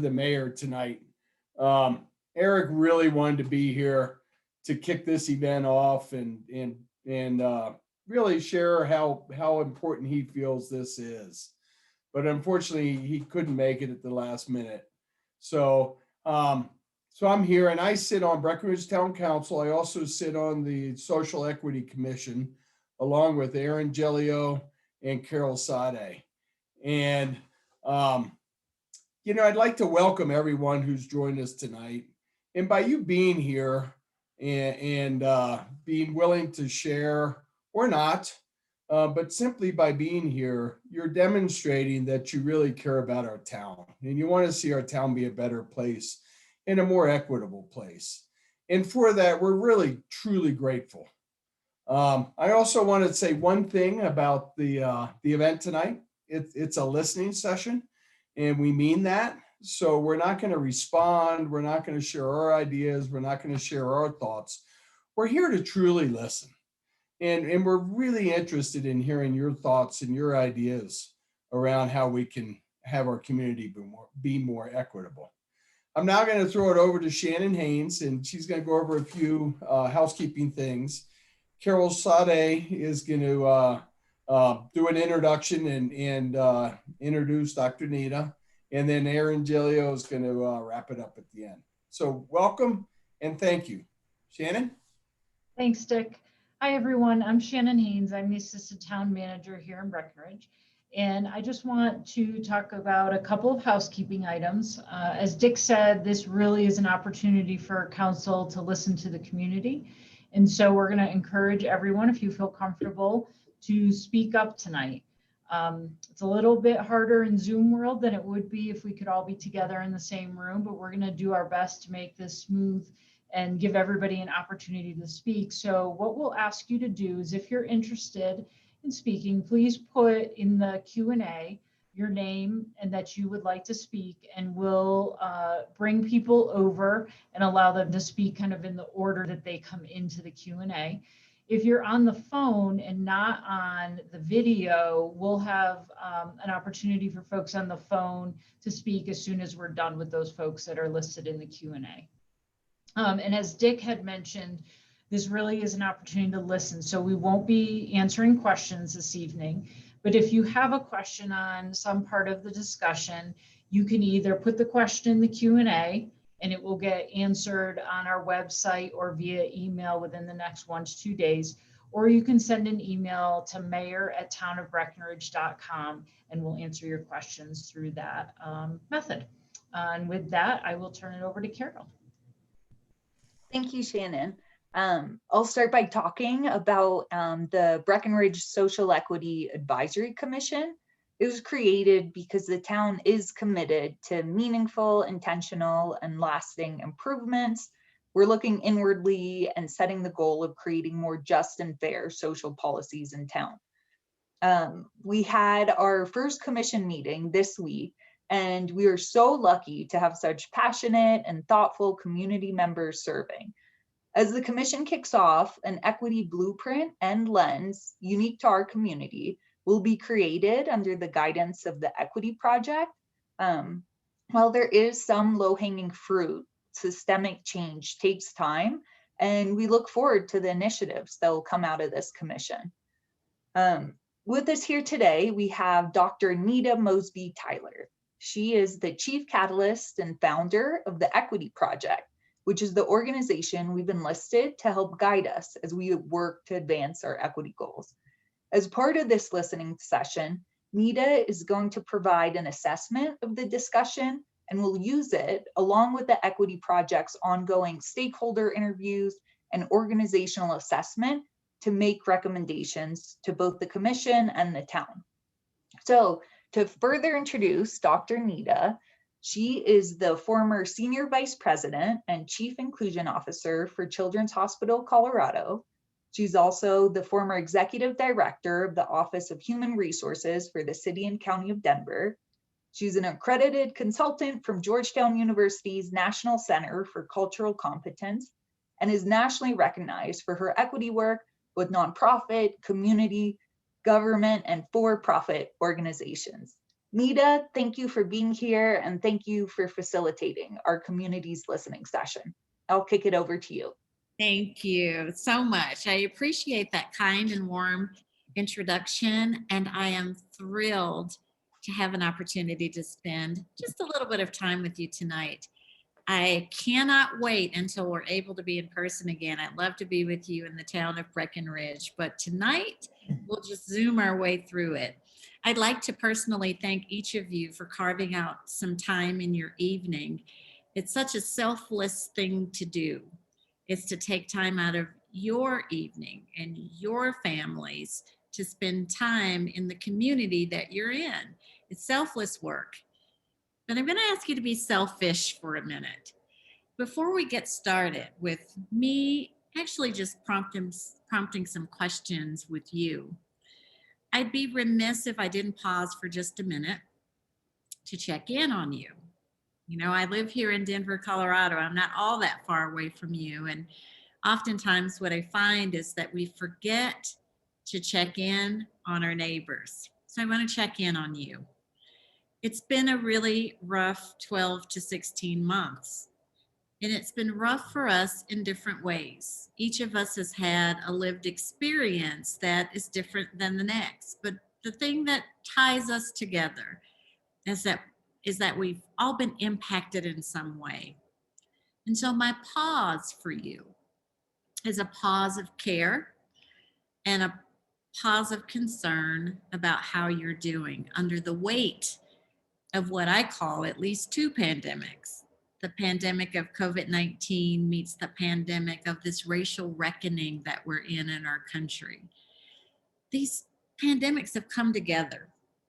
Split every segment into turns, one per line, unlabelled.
the mayor tonight. Eric really wanted to be here to kick this event off and really share how important he feels this is. But unfortunately, he couldn't make it at the last minute. So, so I'm here, and I sit on Breckenridge Town Council. I also sit on the Social Equity Commission, along with Aaron Gelio and Carol Sade. And I'd like to welcome everyone who's joined us tonight. And by you being here and being willing to share or not, but simply by being here, you're demonstrating that you really care about our town and you want to see our town be a better place and a more equitable place. And for that, we're really, truly grateful. I also want to say one thing about the event tonight. It's a listening session, and we mean that. So we're not going to respond. We're not going to share our ideas. We're not going to share our thoughts. We're here to truly listen. And we're really interested in hearing your thoughts and your ideas around how we can have our community be more equitable. I'm now going to throw it over to Shannon Haynes, and she's going to go over a few housekeeping things. Carol Sade is going to do an introduction and introduce Dr. Nita, and then Aaron Gelio is going to wrap it up at the end. So welcome and thank you. Shannon?
Thanks, Dick. Hi, everyone. I'm Shannon Haynes. I'm the Assistant Town Manager here in Breckenridge. And I just want to talk about a couple of housekeeping items. As Dick said, this really is an opportunity for council to listen to the community. And so we're going to encourage everyone, if you feel comfortable, to speak up tonight. It's a little bit harder in Zoom world than it would be if we could all be together in the same room, but we're going to do our best to make this smooth and give everybody an opportunity to speak. So what we'll ask you to do is, if you're interested in speaking, please put in the Q&A your name and that you would like to speak, and we'll bring people over and allow them to speak kind of in the order that they come into the Q&A. If you're on the phone and not on the video, we'll have an opportunity for folks on the phone to speak as soon as we're done with those folks that are listed in the Q&A. And as Dick had mentioned, this really is an opportunity to listen. So we won't be answering questions this evening, but if you have a question on some part of the discussion, you can either put the question in the Q&A and it will get answered on our website or via email within the next 1 to 2 days, or you can send an email to mayor@townofbreckenridge.com and we'll answer your questions through that method. And with that, I will turn it over to Carol.
Thank you, Shannon. I'll start by talking about the Breckenridge Social Equity Advisory Commission. It was created because the town is committed to meaningful, intentional, and lasting improvements. We're looking inwardly and setting the goal of creating more just and fair social policies in town. We had our first commission meeting this week, and we are so lucky to have such passionate and thoughtful community members serving. As the commission kicks off, an equity blueprint and lens unique to our community will be created under the guidance of the Equity Project. While there is some low-hanging fruit, systemic change takes time, and we look forward to the initiatives that will come out of this commission. With us here today, we have Dr. Nita Mosby Tyler. She is the chief catalyst and founder of the Equity Project, which is the organization we've enlisted to help guide us as we work to advance our equity goals. As part of this listening session, Nita is going to provide an assessment of the discussion, and will use it along with the Equity Project's ongoing stakeholder interviews and organizational assessment to make recommendations to both the commission and the town. So to further introduce Dr. Nita, she is the former Senior Vice President and Chief Inclusion Officer for Children's Hospital Colorado. She's also the former Executive Director of the Office of Human Resources for the City and County of Denver. She's an accredited consultant from Georgetown University's National Center for Cultural Competence and is nationally recognized for her equity work with nonprofit, community, government, and for-profit organizations. Nita, thank you for being here and thank you for facilitating our community's listening session. I'll kick it over to you.
Thank you so much. I appreciate that kind and warm introduction, and I am thrilled to have an opportunity to spend just a little bit of time with you tonight. I cannot wait until we're able to be in person again. I'd love to be with you in the town of Breckenridge, but tonight we'll just zoom our way through it. I'd like to personally thank each of you for carving out some time in your evening. It's such a selfless thing to do. It's to take time out of your evening and your families to spend time in the community that you're in. It's selfless work. But I'm going to ask you to be selfish for a minute. Before we get started with me actually just prompting some questions with you, I'd be remiss if I didn't pause for just a minute to check in on you. You know, I live here in Denver, Colorado. I'm not all that far away from you. And oftentimes what I find is that we forget to check in on our neighbors. So I want to check in on you. It's been a really rough 12 to 16 months. And it's been rough for us in different ways. Each of us has had a lived experience that is different than the next. But the thing that ties us together is that we've all been impacted in some way. And so my pause for you is a pause of care and a pause of concern about how you're doing under the weight of what I call at least two pandemics. The pandemic of COVID-19 meets the pandemic of this racial reckoning that we're in our country. These pandemics have come together.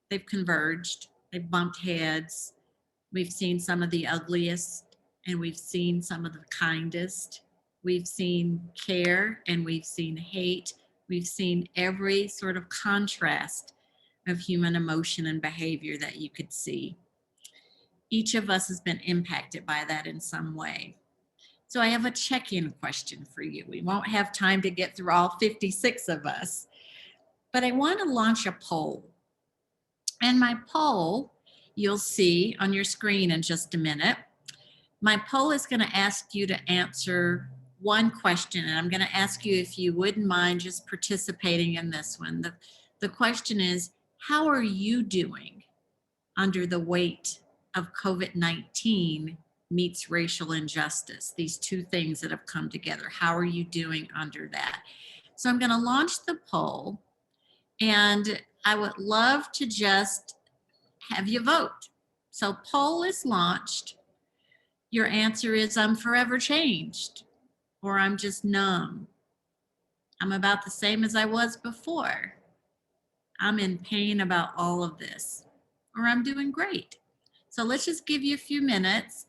They've converged, they've bumped heads. We've seen some of the ugliest and we've seen some of the kindest. We've seen care and we've seen hate. We've seen every sort of contrast of human emotion and behavior that you could see. Each of us has been impacted by that in some way. So I have a check-in question for you. We won't have time to get through all 56 of us, but I want to launch a poll. And my poll, you'll see on your screen in just a minute. My poll is going to ask you to answer one question, and I'm going to ask you if you wouldn't mind just participating in this one. The question is, how are you doing under the weight of COVID-19 meets racial injustice? These two things that have come together. How are you doing under that? So I'm going to launch the poll, and I would love to just have you vote. So poll is launched. Your answer is, I'm forever changed, or I'm just numb. I'm about the same as I was before. I'm in pain about all of this, or I'm doing great. So let's just give you a few minutes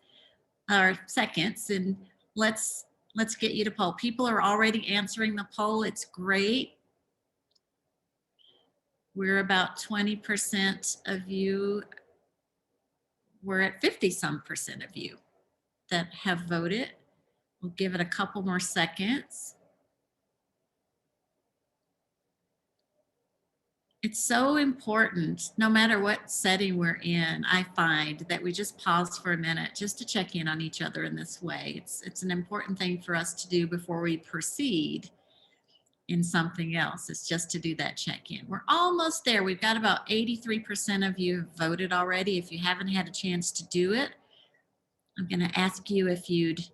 or seconds and let's get you to poll. People are already answering the poll. It's great. We're about 20% of you. We're at 50-some% of you that have voted. We'll give it a couple more seconds. It's so important, no matter what setting we're in, I find that we just pause for a minute just to check in on each other in this way. It's an important thing for us to do before we proceed in something else. It's just to do that check-in. We're almost there. We've got about 83% of you have voted already. If you haven't had a chance to do it, I'm going to ask you if you'd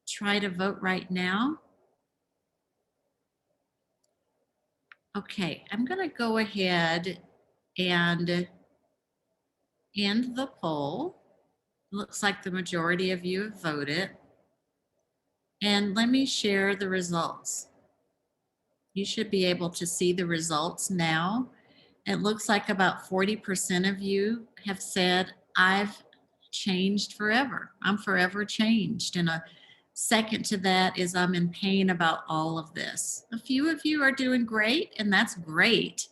try to vote right now. Okay, I'm going to go ahead and end the poll. Looks like the majority of you have voted. And let me share the results. You should be able to see the results now. It looks like about 40% of you have said, I've changed forever. I'm forever changed. And a second to that is I'm in pain about all of this. A few of you are doing great, and that's great.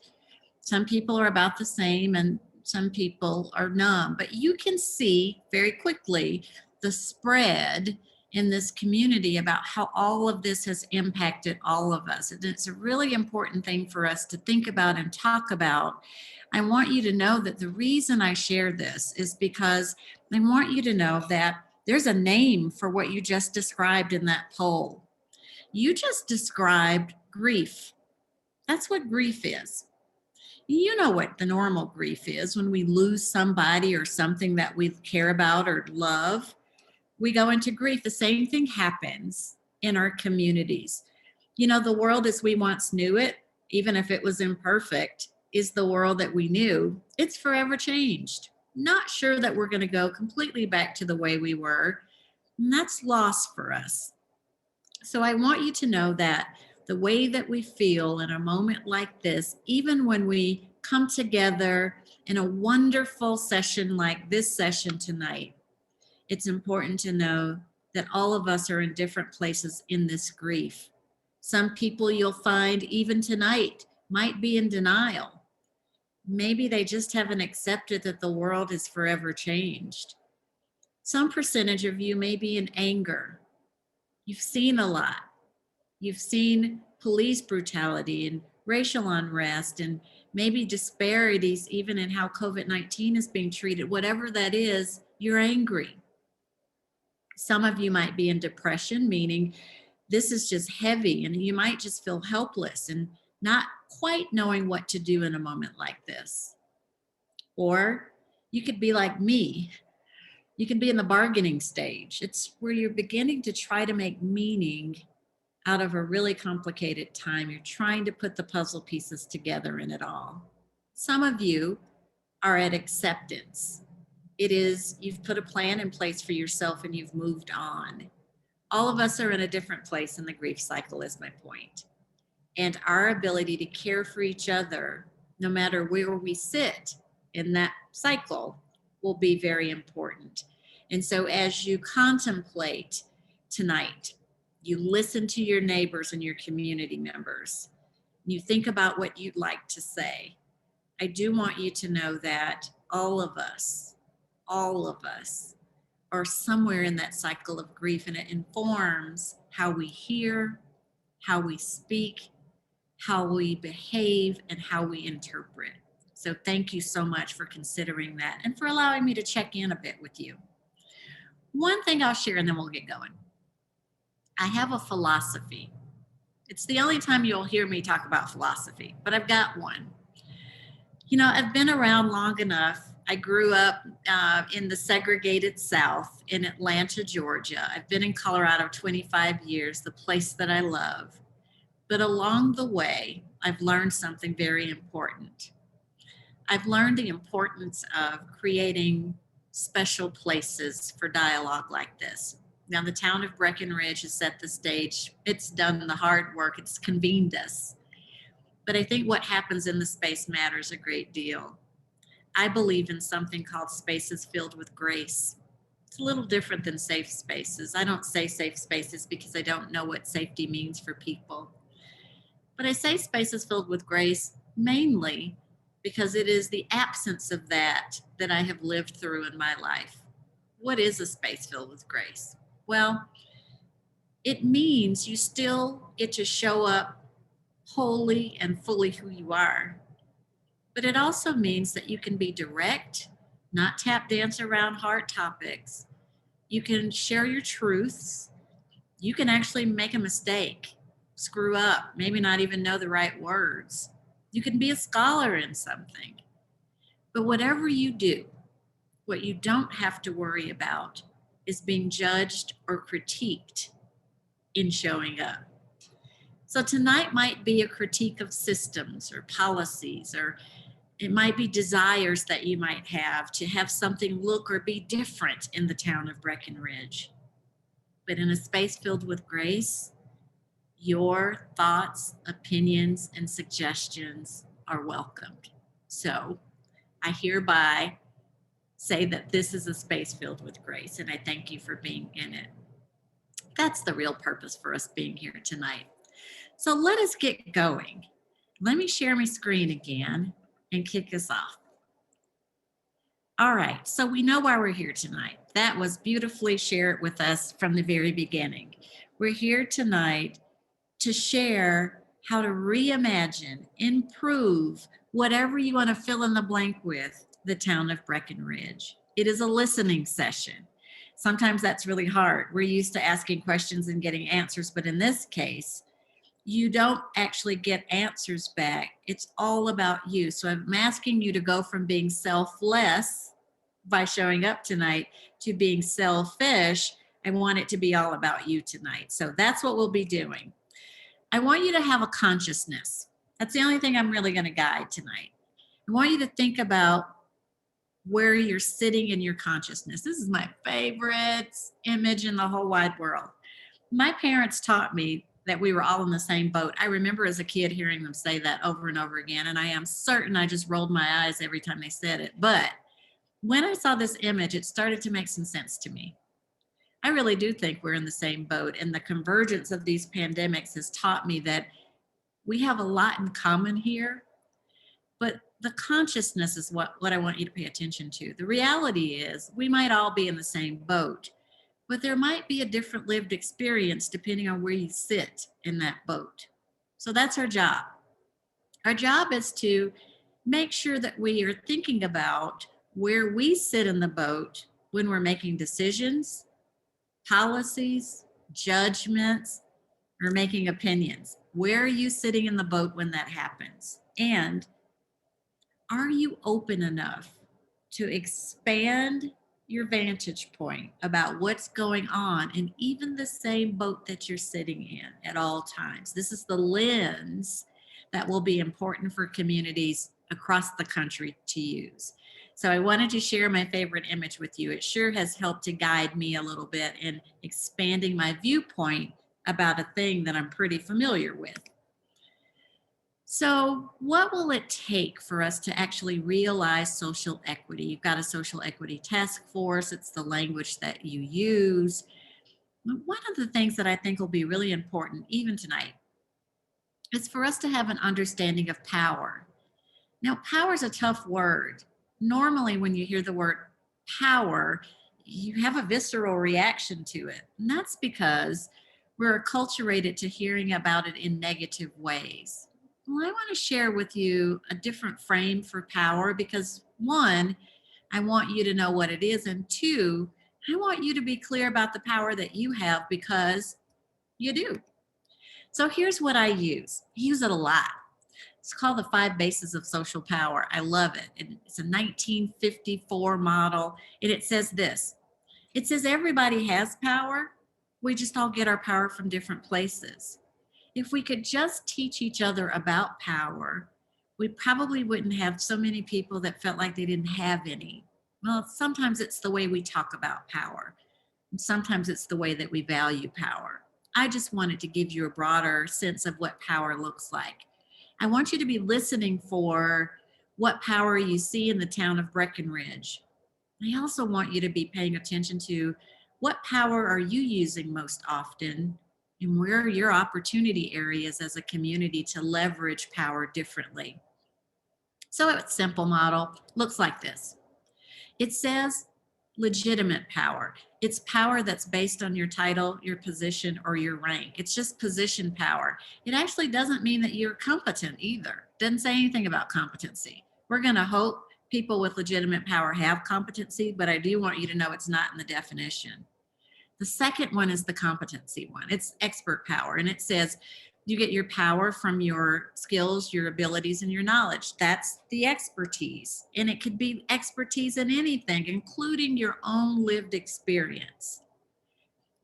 Some people are about the same and some people are numb, but you can see very quickly the spread in this community about how all of this has impacted all of us. And it's a really important thing for us to think about and talk about. I want you to know that the reason I share this is because I want you to know that there's a name for what you just described in that poll. You just described grief. That's what grief is. You know what the normal grief is when we lose somebody or something that we care about or love. We go into grief. The same thing happens in our communities. You know, the world as we once knew it, even if it was imperfect, is the world that we knew. It's forever changed. Not sure that we're going to go completely back to the way we were. And that's loss for us. So I want you to know that the way that we feel in a moment like this, even when we come together in a wonderful session like this session tonight, it's important to know that all of us are in different places in this grief. Some people you'll find even tonight might be in denial. Maybe they just haven't accepted that the world is forever changed. Some percentage of you may be in anger. You've seen a lot. You've seen police brutality and racial unrest and maybe disparities even in how COVID-19 is being treated. Whatever that is, you're angry. Some of you might be in depression, meaning this is just heavy and you might just feel helpless and not quite knowing what to do in a moment like this. Or you could be like me. You can be in the bargaining stage. It's where you're beginning to try to make meaning out of a really complicated time. You're trying to put the puzzle pieces together in it all. Some of you are at acceptance. It is, you've put a plan in place for yourself and you've moved on. All of us are in a different place in the grief cycle is my point. And our ability to care for each other, no matter where we sit in that cycle, will be very important. And so as you contemplate tonight, you listen to your neighbors and your community members, you think about what you'd like to say. I do want you to know that all of us are somewhere in that cycle of grief, and it informs how we hear, how we speak, how we behave, and how we interpret. So thank you so much for considering that and for allowing me to check in a bit with you. One thing I'll share and then we'll get going. I have a philosophy. It's the only time you'll hear me talk about philosophy, but I've got one. You know, I've been around long enough. I grew up in the segregated South in Atlanta, Georgia. I've been in Colorado 25 years, the place that I love. But along the way, I've learned something very important. I've learned the importance of creating special places for dialogue like this. Now, the town of Breckenridge has set the stage. It's done the hard work. It's convened us. But I think what happens in the space matters a great deal. I believe in something called spaces filled with grace. It's a little different than safe spaces. I don't say safe spaces because I don't know what safety means for people. But I say spaces filled with grace mainly because it is the absence of that that I have lived through in my life. What is a space filled with grace? Well, it means you still get to show up wholly and fully who you are. But it also means that you can be direct, not tap dance around hard topics. You can share your truths. You can actually make a mistake, screw up, maybe not even know the right words. You can be a scholar in something. But whatever you do, what you don't have to worry about is being judged or critiqued in showing up. So tonight might be a critique of systems or policies, or it might be desires that you might have to have something look or be different in the town of Breckenridge. But in a space filled with grace, your thoughts, opinions, and suggestions are welcomed. So I hereby say that this is a space filled with grace, and I thank you for being in it. That's the real purpose for us being here tonight. So let us get going. Let me share my screen again and kick us off. All right, so we know why we're here tonight. That was beautifully shared with us from the very beginning. We're here tonight to share how to reimagine, improve, whatever you want to fill in the blank with the town of Breckenridge. It is a listening session. Sometimes that's really hard. We're used to asking questions and getting answers, but in this case, you don't actually get answers back. It's all about you. So I'm asking you to go from being selfless by showing up tonight to being selfish. I want it to be all about you tonight. So that's what we'll be doing. I want you to have a consciousness. That's the only thing I'm really going to guide tonight. I want you to think about where you're sitting in your consciousness. This is my favorite image in the whole wide world. My parents taught me that we were all in the same boat. I remember as a kid hearing them say that over and over again, and I am certain I just rolled my eyes every time they said it. But when I saw this image, it started to make some sense to me. I really do think we're in the same boat, and the convergence of these pandemics has taught me that we have a lot in common here, but the consciousness is what I want you to pay attention to. The reality is we might all be in the same boat, but there might be a different lived experience depending on where you sit in that boat. So that's our job. Our job is to make sure that we are thinking about where we sit in the boat when we're making decisions, policies, judgments, or making opinions. Where are you sitting in the boat when that happens? And are you open enough to expand your vantage point about what's going on in even the same boat that you're sitting in at all times? This is the lens that will be important for communities across the country to use. So I wanted to share my favorite image with you. It sure has helped to guide me a little bit in expanding my viewpoint about a thing that I'm pretty familiar with. So what will it take for us to actually realize social equity? You've got a social equity task force. It's the language that you use. One of the things that I think will be really important, even tonight, is for us to have an understanding of power. Now, power is a tough word. Normally, when you hear the word power, you have a visceral reaction to it. And that's because we're acculturated to hearing about it in negative ways. Well, I want to share with you a different frame for power because, one, I want you to know what it is, and two, I want you to be clear about the power that you have because you do. So here's what I use. I use it a lot. It's called the 5 Bases of Social Power. I love it. It's a 1954 model, and it says this. It says everybody has power. We just all get our power from different places. If we could just teach each other about power, we probably wouldn't have so many people that felt like they didn't have any. Well, sometimes it's the way we talk about power. And sometimes it's the way that we value power. I just wanted to give you a broader sense of what power looks like. I want you to be listening for what power you see in the town of Breckenridge. I also want you to be paying attention to what power are you using most often and where are your opportunity areas as a community to leverage power differently. So a simple model looks like this. It says legitimate power. It's power that's based on your title, your position, or your rank. It's just position power. It actually doesn't mean that you're competent either. Doesn't say anything about competency. We're going to hope people with legitimate power have competency, but I do want you to know it's not in the definition. The second one is the competency one. It's expert power, and it says you get your power from your skills, your abilities, and your knowledge. That's the expertise, and it could be expertise in anything, including your own lived experience.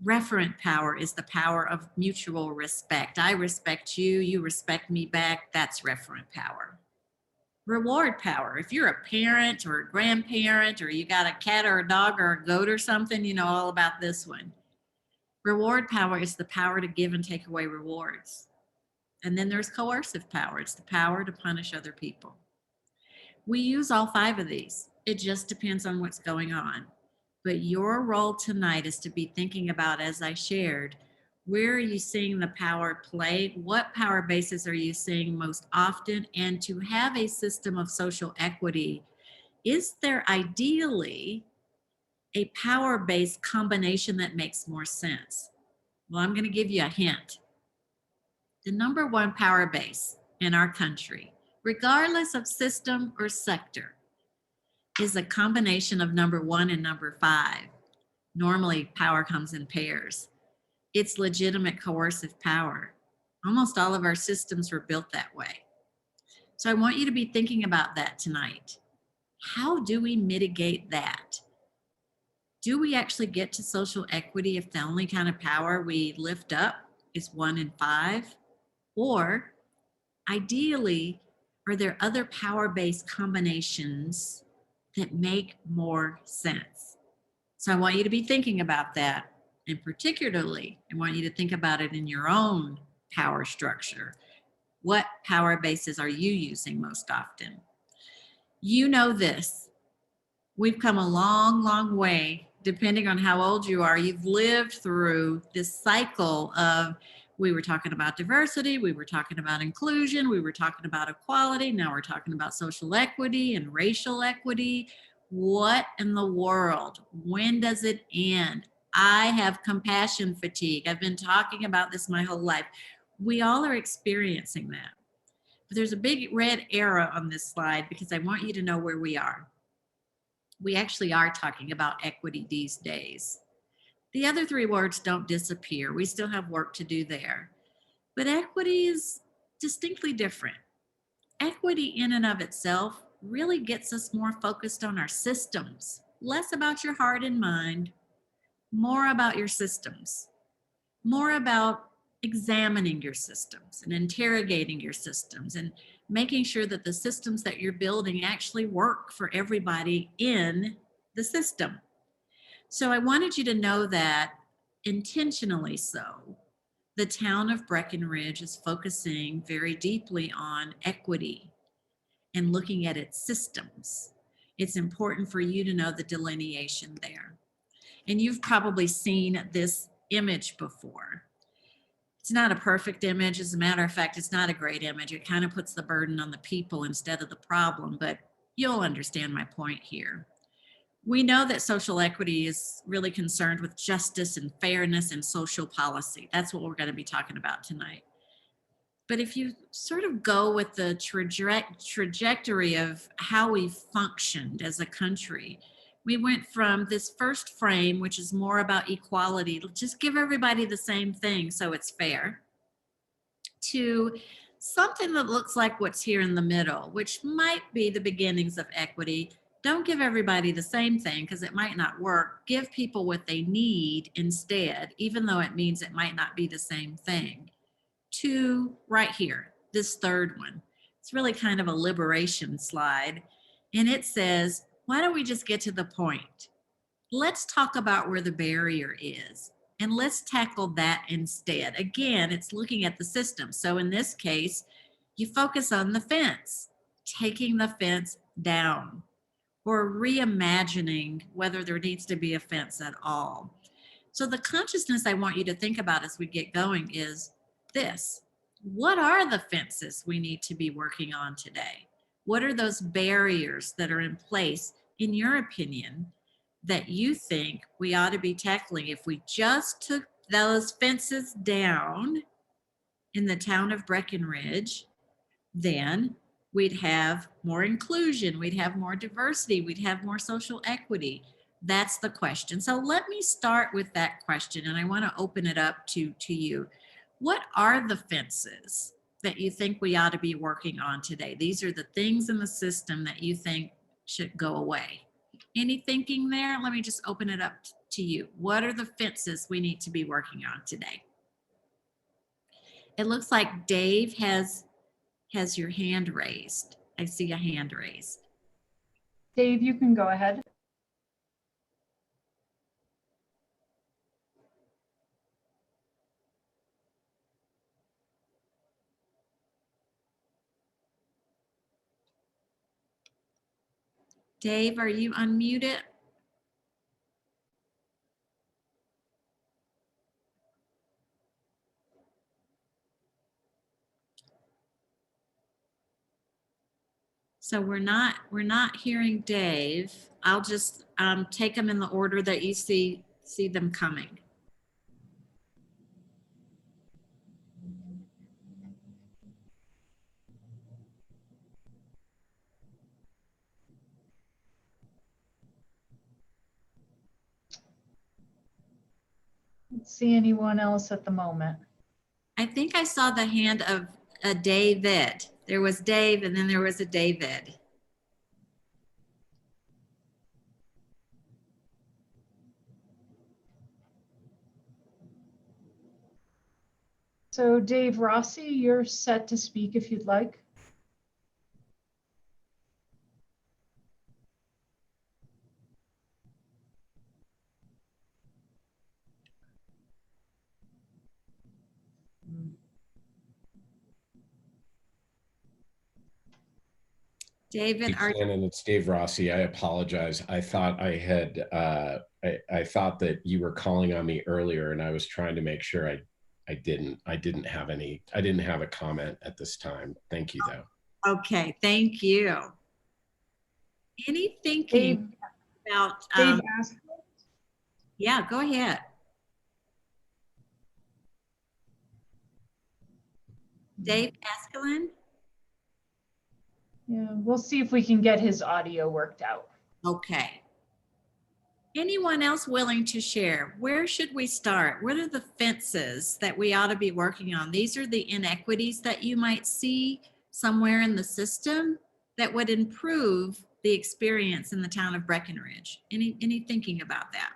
Referent power is the power of mutual respect. I respect you, you respect me back. That's referent power. Reward power. If you're a parent or a grandparent, or you got a cat or a dog or a goat or something, you know all about this one. Reward power is the power to give and take away rewards. And then there's coercive power. It's the power to punish other people. We use all 5 of these. It just depends on what's going on. But your role tonight is to be thinking about, as I shared, where are you seeing the power play? What power bases are you seeing most often? And to have a system of social equity, is there ideally a power-based combination that makes more sense? Well, I'm going to give you a hint. The number one power base in our country regardless of system or sector, is a combination of number 1 and number 5. Normally, power comes in pairs. It's legitimate coercive power. Almost all of our systems were built that way. So I want you to be thinking about that tonight. How do we mitigate that? Do we actually get to social equity if the only kind of power we lift up is 1 and 5? Or ideally, are there other power-based combinations that make more sense? So I want you to be thinking about that. And particularly, I want you to think about it in your own power structure. What power bases are you using most often? You know this. We've come a long, long way, depending on how old you are. You've lived through this cycle of, we were talking about diversity, we were talking about inclusion, we were talking about equality, now we're talking about social equity and racial equity. What in the world? When does it end? I have compassion fatigue. I've been talking about this my whole life. We all are experiencing that. But there's a big red arrow on this slide because I want you to know where we are. We actually are talking about equity these days. The other 3 words don't disappear. We still have work to do there. But equity is distinctly different. Equity in and of itself really gets us more focused on our systems, less about your heart and mind, more about your systems, more about examining your systems and interrogating your systems and making sure that the systems that you're building actually work for everybody in the system. So I wanted you to know that intentionally so, the town of Breckenridge is focusing very deeply on equity and looking at its systems. It's important for you to know the delineation there. And you've probably seen this image before. It's not a perfect image. As a matter of fact, it's not a great image. It kind of puts the burden on the people instead of the problem, but you'll understand my point here. We know that social equity is really concerned with justice and fairness and social policy. That's what we're going to be talking about tonight. But if you sort of go with the trajectory of how we've functioned as a country, we went from this first frame, which is more about equality, just give everybody the same thing so it's fair, to something that looks like what's here in the middle, which might be the beginnings of equity. Don't give everybody the same thing because it might not work. Give people what they need instead, even though it means it might not be the same thing. To right here, this third one. It's really kind of a liberation slide. And it says, why don't we just get to the point? Let's talk about where the barrier is. And let's tackle that instead. Again, it's looking at the system. So in this case, you focus on the fence, taking the fence down, or reimagining whether there needs to be a fence at all. So the consciousness I want you to think about as we get going is this. What are the fences we need to be working on today? What are those barriers that are in place, in your opinion, that you think we ought to be tackling? If we just took those fences down in the town of Breckenridge, then we'd have more inclusion, we'd have more diversity, we'd have more social equity. That's the question. So let me start with that question, and I want to open it up to you. What are the fences that you think we ought to be working on today? These are the things in the system that you think should go away. Any thinking there? Let me just open it up to you. What are the fences we need to be working on today? It looks like Dave has your hand raised. I see a hand raised.
Dave, you can go ahead.
Dave, are you unmuted? So we're not hearing Dave. I'll just take them in the order that you see them coming.
Don't see anyone else at the moment.
I think I saw the hand of a David. There was Dave and then there was a David.
So Dave Rossi, you're set to speak if you'd like.
David, are
Shannon, it's Dave Rossi. I apologize. I thought I had, I thought that you were calling on me earlier, and I was trying to make sure I didn't have a comment at this time. Thank you, though.
okay? Thank you. Any thinking about?
Dave asked.
Yeah, go ahead. Dave Askelin.
Yeah, we'll see if we can get his audio worked out.
Okay. Anyone else willing to share? Where should we start? What are the fences that we ought to be working on? These are the inequities that you might see somewhere in the system that would improve the experience in the town of Breckenridge. Any thinking about that?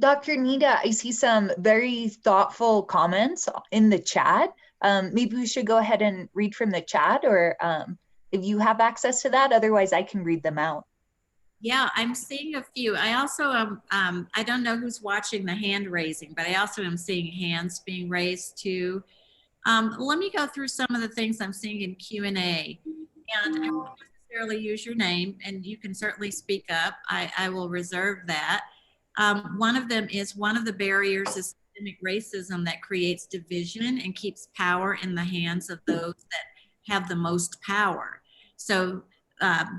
Dr. Nita, I see some very thoughtful comments in the chat. Maybe we should go ahead and read from the chat, or if you have access to that, otherwise I can read them out.
Yeah, I'm seeing a few. I also I don't know who's watching the hand raising, but I also am seeing hands being raised too. Let me go through some of the things I'm seeing in Q&A. And I won't necessarily use your name, and you can certainly speak up. I will reserve that. One of them is one of the barriers is systemic racism that creates division and keeps power in the hands of those that have the most power. So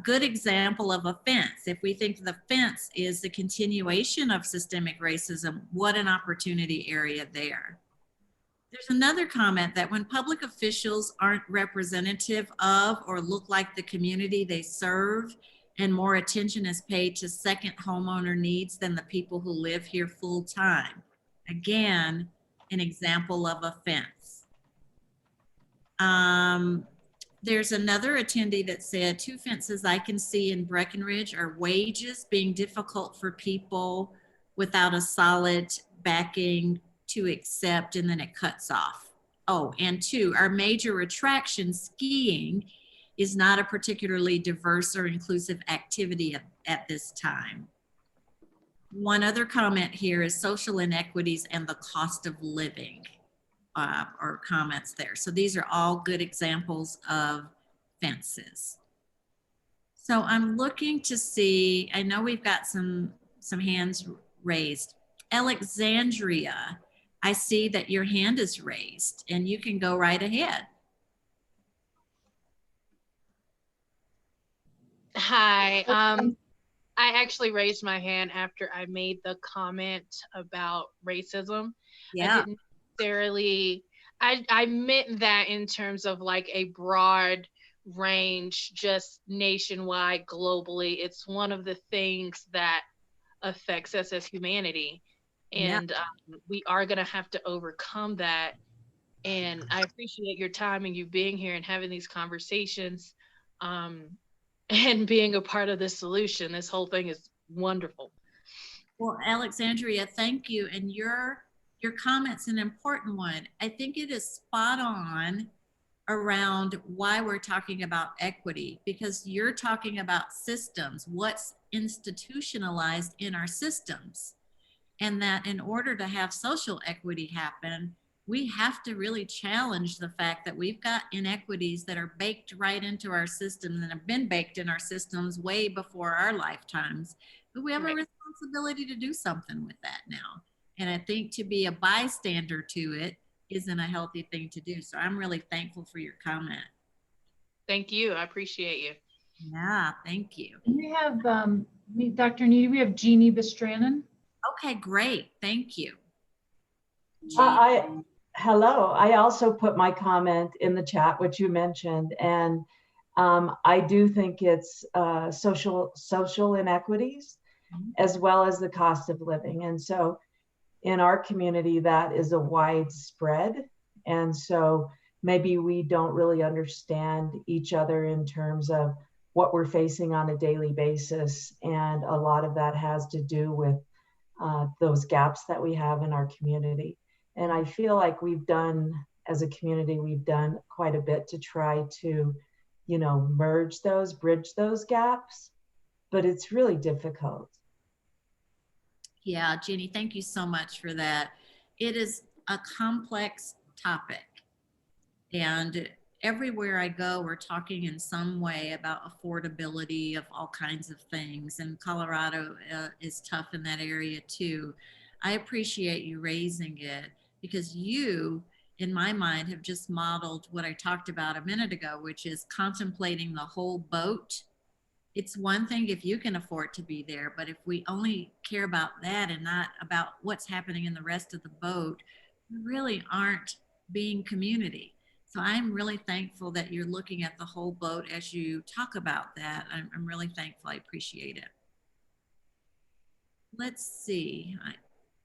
good example of a fence. If we think the fence is the continuation of systemic racism, what an opportunity area there. There's another comment that when public officials aren't representative of or look like the community they serve, and more attention is paid to second homeowner needs than the people who live here full time. Again, an example of a fence. There's another attendee that said, two fences I can see in Breckenridge are wages being difficult for people without a solid backing to accept, and then it cuts off. Oh, and two, our major attraction, skiing, is not a particularly diverse or inclusive activity at this time. One other comment here is social inequities and the cost of living, or comments there. So these are all good examples of fences. So I'm looking to see, I know we've got some hands raised. Alexandria, I see that your hand is raised and you can go right ahead.
Hi. I actually raised my hand after I made the comment about racism.
Yeah.
I didn't necessarily, I meant that in terms of like a broad range, just nationwide, globally. It's one of the things that affects us as humanity. And we are going to have to overcome that. And I appreciate your time and you being here and having these conversations. And being a part of the solution. This whole thing is wonderful.
Well, Alexandria, thank you. And your comment's an important one. I think it is spot on around why we're talking about equity, because you're talking about systems, what's institutionalized in our systems. And that in order to have social equity happen, we have to really challenge the fact that we've got inequities that are baked right into our systems and have been baked in our systems way before our lifetimes. But we have a responsibility to do something with that now. And I think to be a bystander to it isn't a healthy thing to do. So I'm really thankful for your comment.
Thank you. I appreciate you.
Yeah, thank you.
We have, Dr. Nita, we have Jeannie Bestranen.
Okay, great. Thank you.
hello. I also put my comment in the chat, which you mentioned, and I do think it's social inequities as well as the cost of living. And so in our community, that is a widespread. And so maybe we don't really understand each other in terms of what we're facing on a daily basis. And a lot of that has to do with those gaps that we have in our community. And I feel like as a community, we've done quite a bit to try to, bridge those gaps, but it's really difficult.
Yeah, Jenny, thank you so much for that. It is a complex topic. And everywhere I go, we're talking in some way about affordability of all kinds of things. And Colorado is tough in that area too. I appreciate you raising it because you, in my mind, have just modeled what I talked about a minute ago, which is contemplating the whole boat. It's one thing if you can afford to be there, but if we only care about that and not about what's happening in the rest of the boat, we really aren't being community. So I'm really thankful that you're looking at the whole boat as you talk about that. I'm really thankful. I appreciate it. Let's see.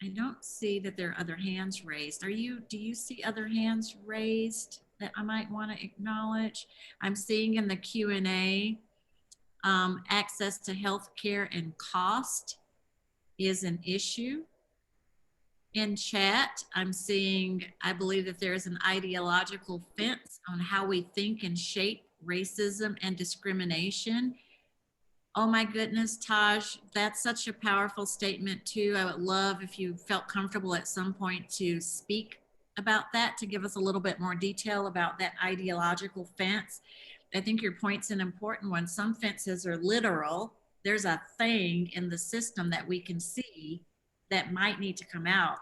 I don't see that there are other hands raised. Do you see other hands raised that I might want to acknowledge? I'm seeing in the Q&A, access to health care and cost is an issue. In chat, I'm seeing, I believe that there is an ideological fence on how we think and shape racism and discrimination. Oh my goodness, Taj, that's such a powerful statement too. I would love if you felt comfortable at some point to speak about that, to give us a little bit more detail about that ideological fence. I think your point's an important one. Some fences are literal. There's a thing in the system that we can see that might need to come out.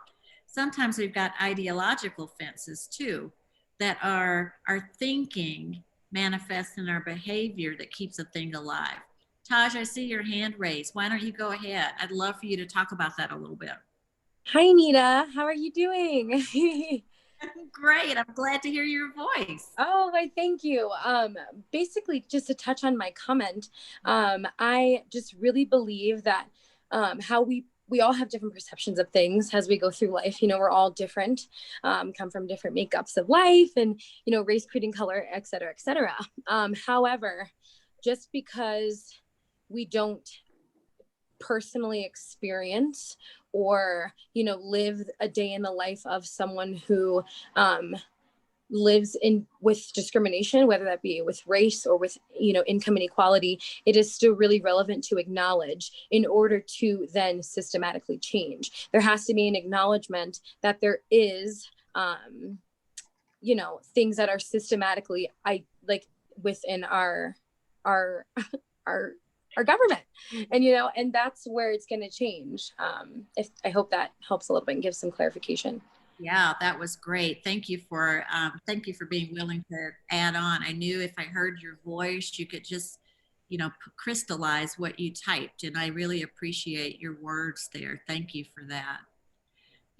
Sometimes we've got ideological fences too, that our thinking manifests in our behavior that keeps a thing alive. Taj, I see your hand raised. Why don't you go ahead? I'd love for you to talk about that a little bit.
Hi, Nita. How are you doing?
Great. I'm glad to hear your voice.
Oh, why, thank you. Basically, just to touch on my comment, I just really believe that how we all have different perceptions of things as we go through life. We're all different, come from different makeups of life and, race, creed, and color, et cetera, et cetera. However, just because we don't personally experience or live a day in the life of someone who lives with discrimination, whether that be with race or with income inequality, it is still really relevant to acknowledge in order to then systematically change. There has to be an acknowledgement that there is things that are systematically within our government, and that's where it's going to change. I hope that helps a little bit and gives some clarification.
Yeah, that was great. Thank you for being willing to add on. I knew if I heard your voice, you could just, crystallize what you typed, and I really appreciate your words there. Thank you for that.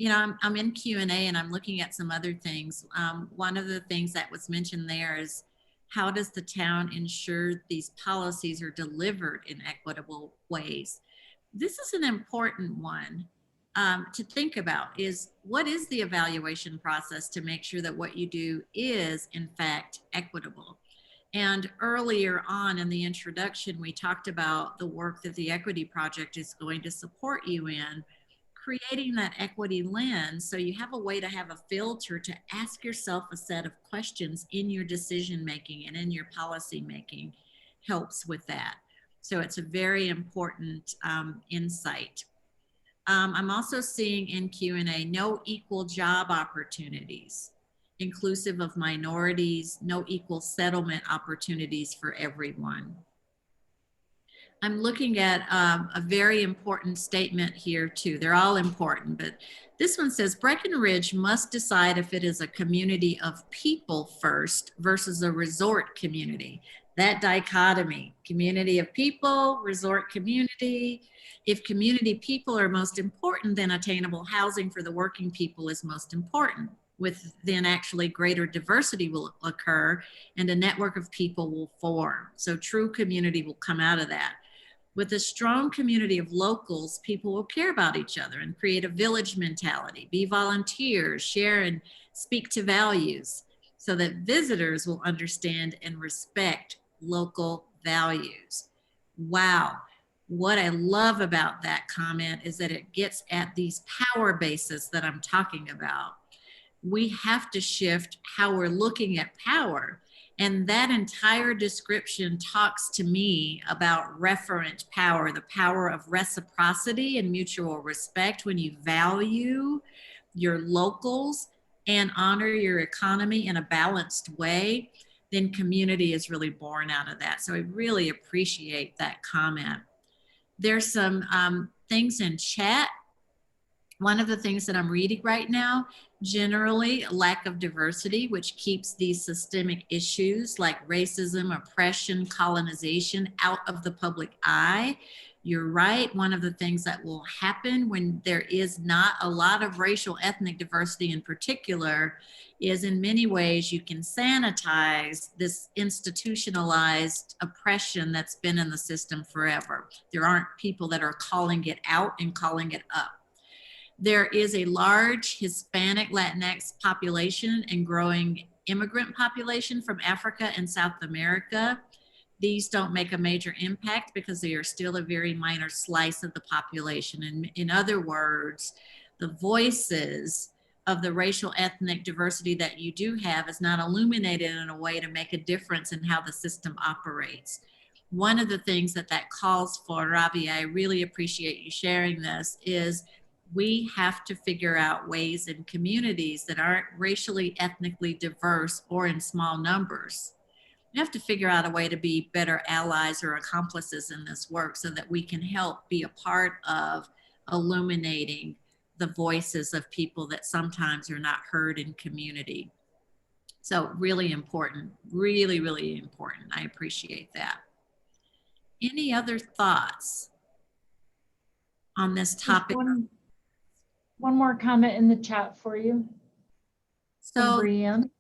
I'm in Q&A and I'm looking at some other things. One of the things that was mentioned there is, how does the town ensure these policies are delivered in equitable ways? This is an important one to think about, is what is the evaluation process to make sure that what you do is in fact equitable? And earlier on in the introduction, we talked about the work that the Equity Project is going to support you in, creating that equity lens, so you have a way to have a filter to ask yourself a set of questions in your decision making and in your policy making helps with that. So it's a very important insight. I'm also seeing in Q&A, no equal job opportunities, inclusive of minorities, no equal settlement opportunities for everyone. I'm looking at a very important statement here too. They're all important, but this one says Breckenridge must decide if it is a community of people first versus a resort community. That dichotomy, community of people, resort community. If community people are most important, then attainable housing for the working people is most important. with then actually greater diversity will occur and a network of people will form. So true community will come out of that. With a strong community of locals, people will care about each other and create a village mentality, be volunteers, share and speak to values so that visitors will understand and respect local values. Wow. What I love about that comment is that it gets at these power bases that I'm talking about. We have to shift how we're looking at power. And that entire description talks to me about referent power, the power of reciprocity and mutual respect. When you value your locals and honor your economy in a balanced way, then community is really born out of that. So I really appreciate that comment. There's some things in chat. One of the things that I'm reading right now, generally lack of diversity, which keeps these systemic issues like racism, oppression, colonization out of the public eye. You're right. One of the things that will happen when there is not a lot of racial ethnic diversity in particular is in many ways you can sanitize this institutionalized oppression that's been in the system forever. There aren't people that are calling it out and calling it up. There is a large Hispanic Latinx population and growing immigrant population from Africa and South America. These don't make a major impact because they are still a very minor slice of the population. And in other words, the voices of the racial ethnic diversity that you do have is not illuminated in a way to make a difference in how the system operates. One of the things that calls for, Ravi, I really appreciate you sharing this, is we have to figure out ways in communities that aren't racially, ethnically diverse or in small numbers. We have to figure out a way to be better allies or accomplices in this work so that we can help be a part of illuminating the voices of people that sometimes are not heard in community. So really important, really, really important. I appreciate that. Any other thoughts on this topic?
One more comment in the chat for you.
So
Brianne.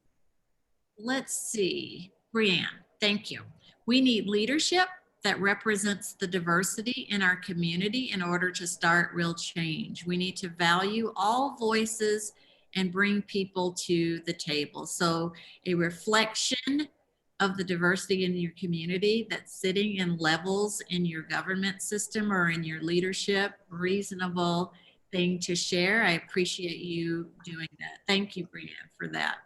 let's see, Brianne, thank you. We need leadership that represents the diversity in our community in order to start real change. We need to value all voices and bring people to the table. So a reflection of the diversity in your community that's sitting in levels in your government system or in your leadership, reasonable thing to share. I appreciate you doing that. Thank you, Brianne, for that.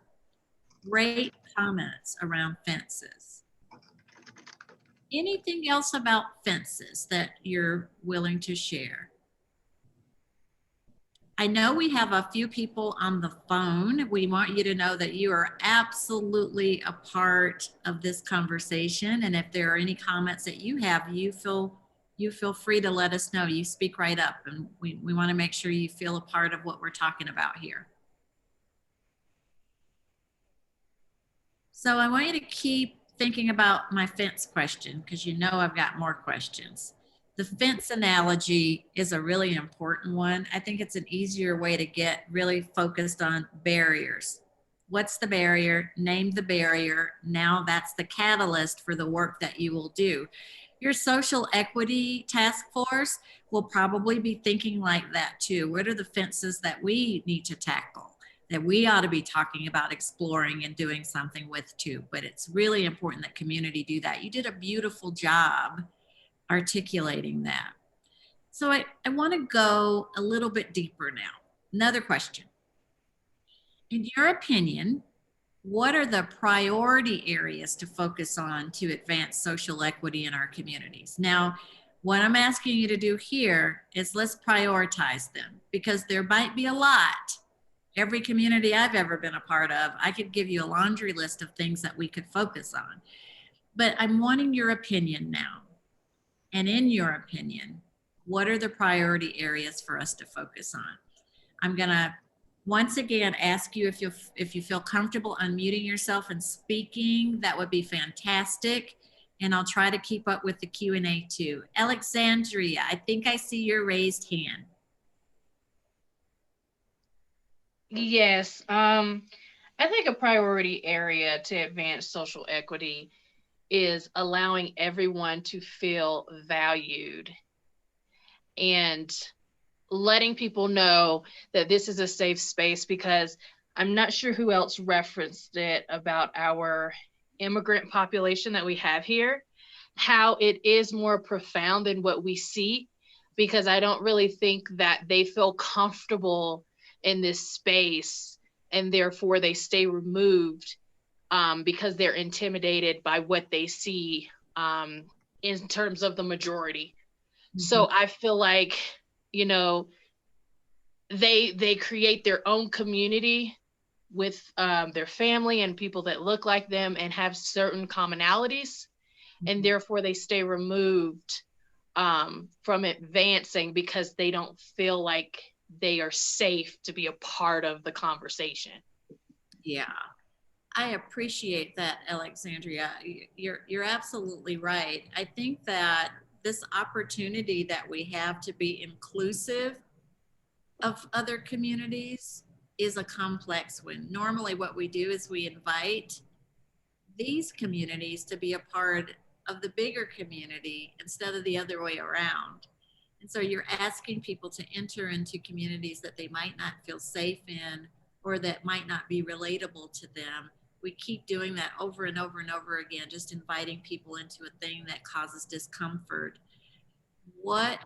Great comments around fences. Anything else about fences that you're willing to share? I know we have a few people on the phone. We want you to know that you are absolutely a part of this conversation. And if there are any comments that you have, you feel free to let us know. You speak right up, and we want to make sure you feel a part of what we're talking about here. So I want you to keep thinking about my fence question, because you know I've got more questions. The fence analogy is a really important one. I think it's an easier way to get really focused on barriers. What's the barrier? Name the barrier. Now that's the catalyst for the work that you will do. Your social equity task force will probably be thinking like that too. What are the fences that we need to tackle, that we ought to be talking about exploring and doing something with too? But it's really important that community do that. You did a beautiful job articulating that. So I want to go a little bit deeper now. Another question. In your opinion, what are the priority areas to focus on to advance social equity in our communities? Now, what I'm asking you to do here is let's prioritize them, because there might be a lot. Every community I've ever been a part of, I could give you a laundry list of things that we could focus on. But I'm wanting your opinion now. And in your opinion, what are the priority areas for us to focus on? I'm gonna once again ask you if you feel comfortable unmuting yourself and speaking. That would be fantastic. And I'll try to keep up with the Q&A too. Alexandria, I think I see your raised hand.
Yes. I think a priority area to advance social equity is allowing everyone to feel valued and letting people know that this is a safe space, because I'm not sure who else referenced it about our immigrant population that we have here, how it is more profound than what we see, because I don't really think that they feel comfortable in this space, and therefore they stay removed because they're intimidated by what they see in terms of the majority. So I feel like, you know, they create their own community with their family and people that look like them and have certain commonalities, and therefore they stay removed from advancing because they don't feel like they are safe to be a part of the conversation.
Yeah, I appreciate that, Alexandria. You're absolutely right. I think that this opportunity that we have to be inclusive of other communities is a complex one. Normally, what we do is we invite these communities to be a part of the bigger community instead of the other way around. And so you're asking people to enter into communities that they might not feel safe in or that might not be relatable to them. We keep doing that over and over and over again, just inviting people into a thing that causes discomfort. What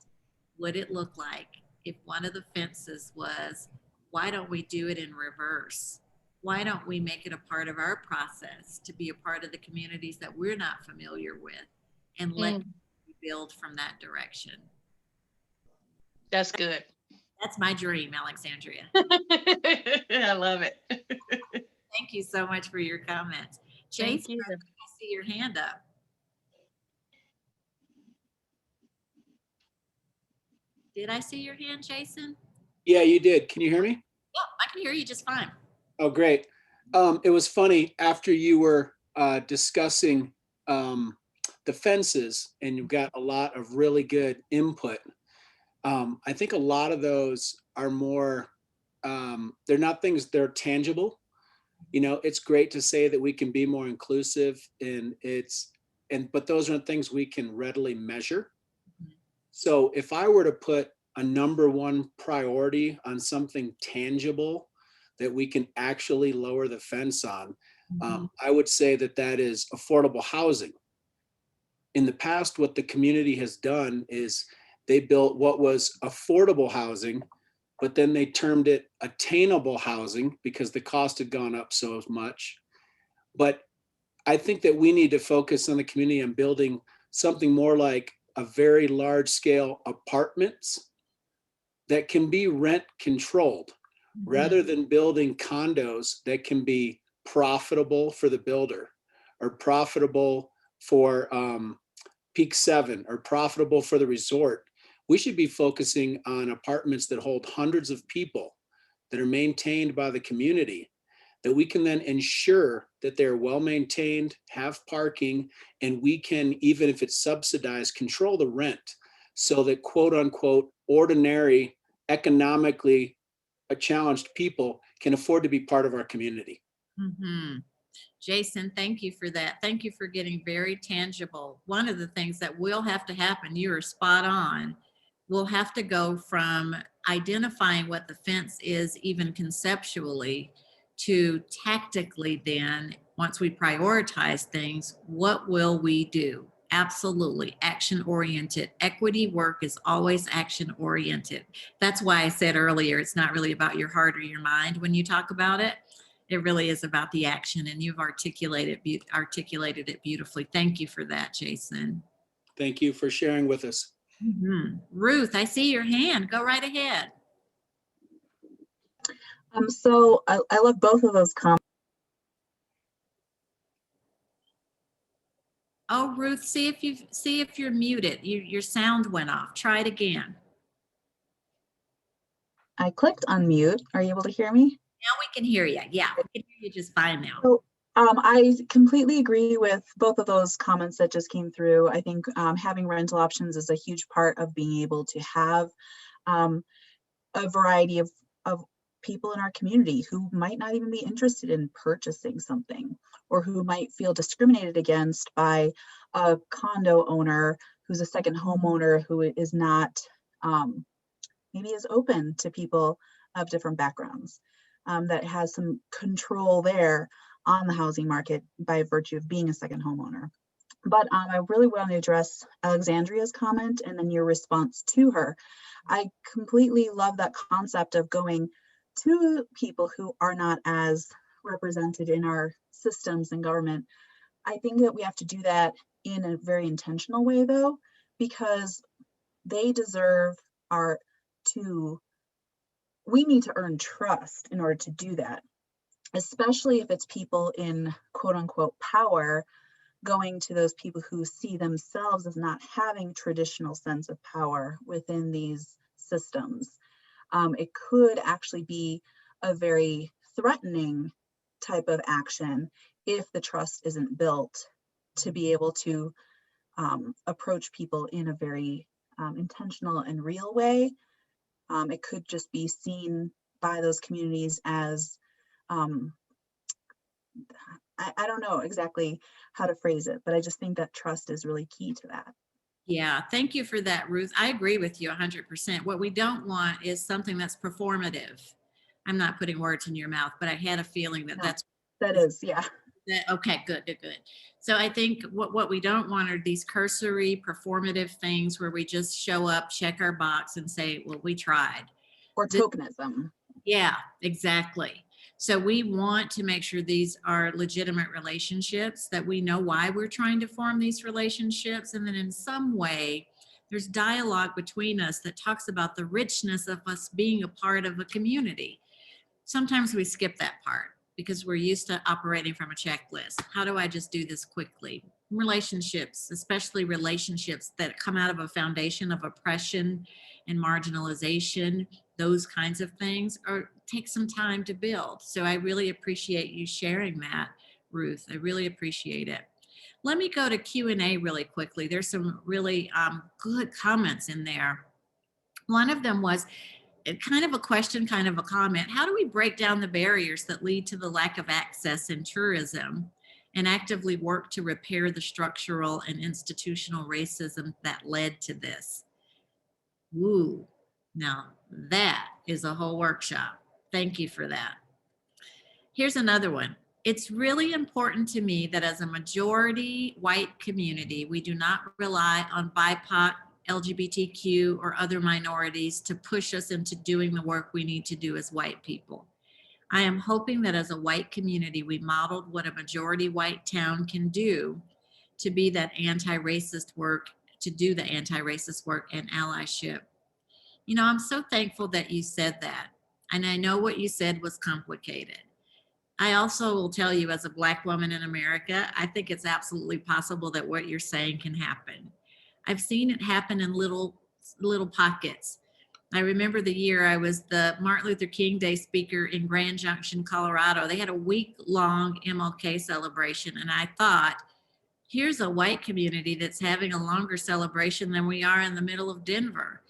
would it look like if one of the fences was, why don't we do it in reverse? Why don't we make it a part of our process to be a part of the communities that we're not familiar with and let people build from that direction?
That's good.
That's my dream, Alexandria.
I love it.
Thank you so much for your comments.
Thank
Jason,
you.
I see your hand up. Did I see your hand, Jason?
Yeah, you did. Can you hear me?
Yep, I can hear you just fine.
Oh, great. It was funny after you were discussing the fences, and you've got a lot of really good input. I think a lot of those are more, they're not things, they're tangible. You know, it's great to say that we can be more inclusive, but those are things we can readily measure. So if I were to put a number one priority on something tangible that we can actually lower the fence on, I would say that that is affordable housing. In the past, what the community has done is they built what was affordable housing, but then they termed it attainable housing because the cost had gone up so much. But I think that we need to focus on the community and building something more like a very large scale apartments that can be rent controlled, rather than building condos that can be profitable for the builder or profitable for Peak 7 or profitable for the resort. We should be focusing on apartments that hold hundreds of people, that are maintained by the community, that we can then ensure that they're well maintained, have parking, and we can, even if it's subsidized, control the rent so that quote unquote ordinary, economically challenged people can afford to be part of our community.
Jason, thank you for that. Thank you for getting very tangible. One of the things that will have to happen, you are spot on, we'll have to go from identifying what the fence is even conceptually to tactically then, once we prioritize things, what will we do? Absolutely, action oriented. Equity work is always action oriented. That's why I said earlier, it's not really about your heart or your mind when you talk about it. It really is about the action, and you've articulated it beautifully. Thank you for that, Jason.
Thank you for sharing with us.
Ruth, I see your hand. Go right ahead.
So I love both of those comments.
Oh, Ruth, see if you're muted. Your sound went off. Try it again.
I clicked unmute. Are you able to hear me?
Now we can hear you. Yeah, we can hear you just fine now.
So, I completely agree with both of those comments that just came through. I think having rental options is a huge part of being able to have a variety of people in our community who might not even be interested in purchasing something, or who might feel discriminated against by a condo owner who's a second homeowner who is not, maybe is open to people of different backgrounds, that has some control there on the housing market by virtue of being a second homeowner. But I really want to address Alexandria's comment and then your response to her. I completely love that concept of going to people who are not as represented in our systems and government. I think that we have to do that in a very intentional way, though, because they deserve we need to earn trust in order to do that, especially if it's people in quote unquote power going to those people who see themselves as not having traditional sense of power within these systems. It could actually be a very threatening type of action if the trust isn't built to be able to approach people in a very intentional and real way. It could just be seen by those communities as I don't know exactly how to phrase it, but I just think that trust is really key to that.
Yeah, thank you for that, Ruth. I agree with you 100%. What we don't want is something that's performative. I'm not putting words in your mouth, but I had a feeling that
No, that is, yeah.
Okay, good. So I think what we don't want are these cursory performative things where we just show up, check our box and say, well, we tried.
Or tokenism.
Yeah, exactly. So we want to make sure these are legitimate relationships, that we know why we're trying to form these relationships, and then in some way there's dialogue between us that talks about the richness of us being a part of a community. Sometimes we skip that part because we're used to operating from a checklist. How do I just do this quickly? Relationships, especially relationships that come out of a foundation of oppression and marginalization, those kinds of things take some time to build. So I really appreciate you sharing that, Ruth. I really appreciate it. Let me go to Q&A really quickly. There's some really good comments in there. One of them was kind of a question, kind of a comment. How do we break down the barriers that lead to the lack of access in tourism and actively work to repair the structural and institutional racism that led to this? Woo. Now that is a whole workshop. Thank you for that. Here's another one. It's really important to me that as a majority white community, we do not rely on BIPOC, LGBTQ, or other minorities to push us into doing the work we need to do as white people. I am hoping that as a white community, we modeled what a majority white town can do to be that anti-racist work, to do the anti-racist work and allyship. You know, I'm so thankful that you said that. And I know what you said was complicated. I also will tell you, as a Black woman in America, I think it's absolutely possible that what you're saying can happen. I've seen it happen in little pockets. I remember the year I was the Martin Luther King Day speaker in Grand Junction, Colorado. They had a week-long MLK celebration, and I thought, here's a white community that's having a longer celebration than we are in the middle of Denver.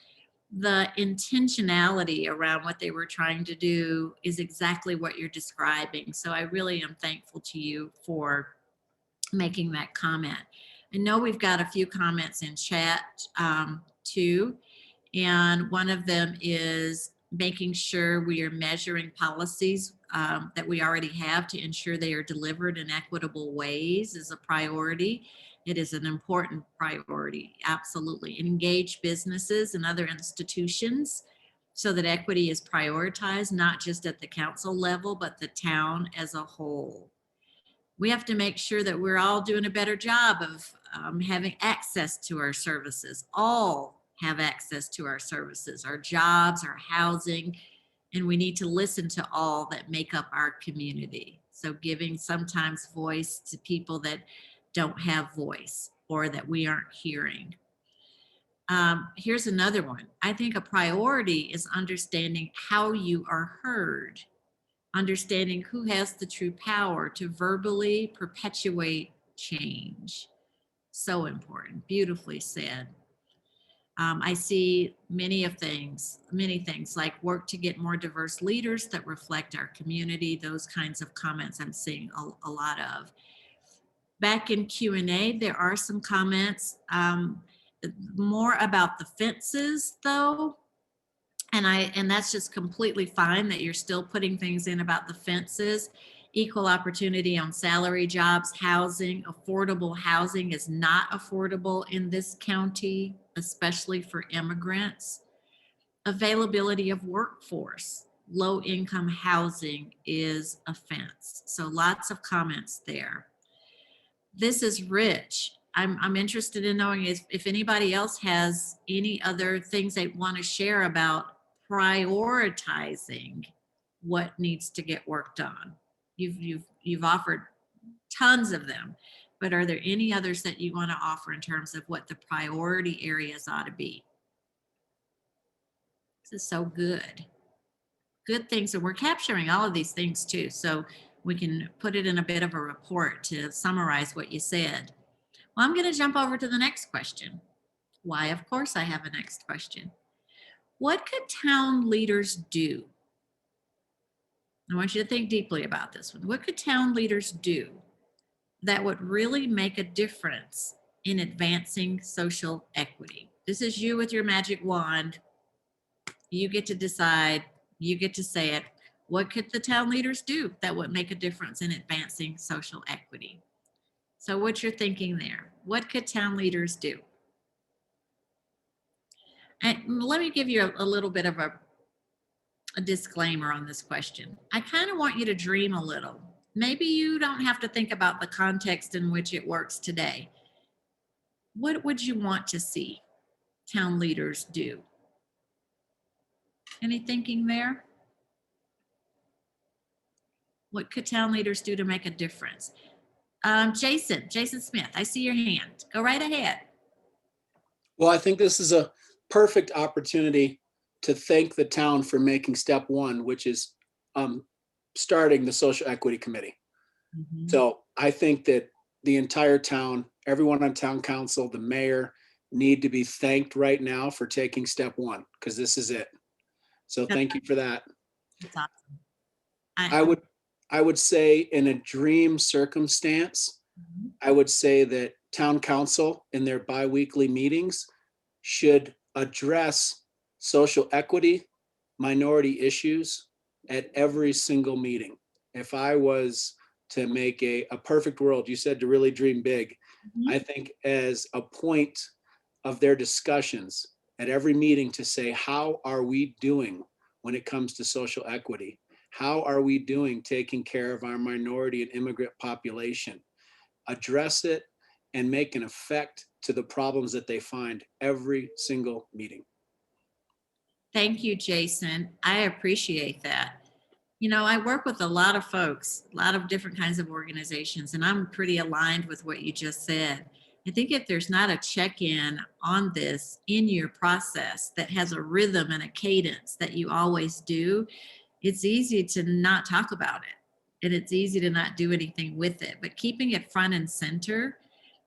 The intentionality around what they were trying to do is exactly what you're describing. So I really am thankful to you for making that comment. I know we've got a few comments in chat too, and one of them is making sure we are measuring policies that we already have to ensure they are delivered in equitable ways is a priority. It is an important priority, absolutely. Engage businesses and other institutions so that equity is prioritized, not just at the council level, but the town as a whole. We have to make sure that we're all doing a better job of having access to our services. All have access to our services, our jobs, our housing, and we need to listen to all that make up our community. So giving sometimes voice to people that don't have voice or that we aren't hearing. Here's another one. I think a priority is understanding how you are heard, understanding who has the true power to verbally perpetuate change. So important, beautifully said. I see many things like work to get more diverse leaders that reflect our community. Those kinds of comments I'm seeing a lot of. Back in Q&A, there are some comments more about the fences though. And that's just completely fine that you're still putting things in about the fences. Equal opportunity on salary jobs, housing, affordable housing is not affordable in this county, especially for immigrants. Availability of workforce, low income housing is a fence. So lots of comments there. This is rich. I'm interested in knowing if anybody else has any other things they want to share about prioritizing what needs to get worked on. You've offered tons of them, but are there any others that you want to offer in terms of what the priority areas ought to be? This is so good. Good things, and we're capturing all of these things too, so we can put it in a bit of a report to summarize what you said. Well, I'm going to jump over to the next question. Why, of course, I have a next question. What could town leaders do? I want you to think deeply about this one. What could town leaders do that would really make a difference in advancing social equity? This is you with your magic wand. You get to decide, you get to say it. What could the town leaders do that would make a difference in advancing social equity? So what you're thinking there, what could town leaders do? And let me give you a little bit of a disclaimer on this question. I kind of want you to dream a little. Maybe you don't have to think about the context in which it works today. What would you want to see town leaders do? Any thinking there? What could town leaders do to make a difference? Jason Smith, I see your hand. Go right ahead.
Well, I think this is a perfect opportunity to thank the town for making step one, which is starting the Social Equity Committee.
Mm-hmm.
So I think that the entire town, everyone on town council, the mayor, need to be thanked right now for taking step one, because this is it. So thank you for that.
That's awesome.
I would say in a dream circumstance,
Mm-hmm.
I would say that town council in their bi-weekly meetings should address social equity, minority issues at every single meeting. If I was to make a perfect world, you said to really dream big,
Mm-hmm.
I think as a point of their discussions at every meeting to say, how are we doing when it comes to social equity? How are we doing taking care of our minority and immigrant population? Address it and make an effect to the problems that they find every single meeting.
Thank you, Jason. I appreciate that. You know, I work with a lot of folks, a lot of different kinds of organizations, and I'm pretty aligned with what you just said. I think if there's not a check-in on this in your process that has a rhythm and a cadence that you always do, it's easy to not talk about it, and it's easy to not do anything with it. But keeping it front and center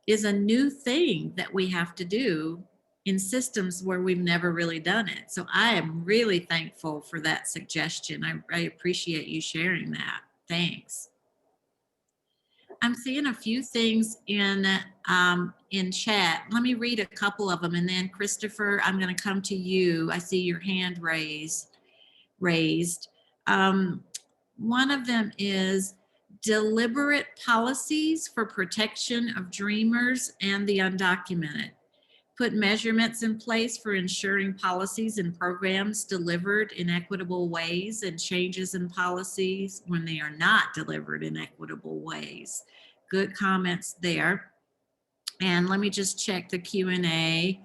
is a new thing that we have to do in systems where we've never really done it. So I am really thankful for that suggestion. I appreciate you sharing that. Thanks. I'm seeing a few things in chat. Let me read a couple of them, and then Christopher, I'm going to come to you. I see your hand raised. One of them is deliberate policies for protection of dreamers and the undocumented. Put measurements in place for ensuring policies and programs delivered in equitable ways, and changes in policies when they are not delivered in equitable ways. Good comments there. And let me just check the Q&A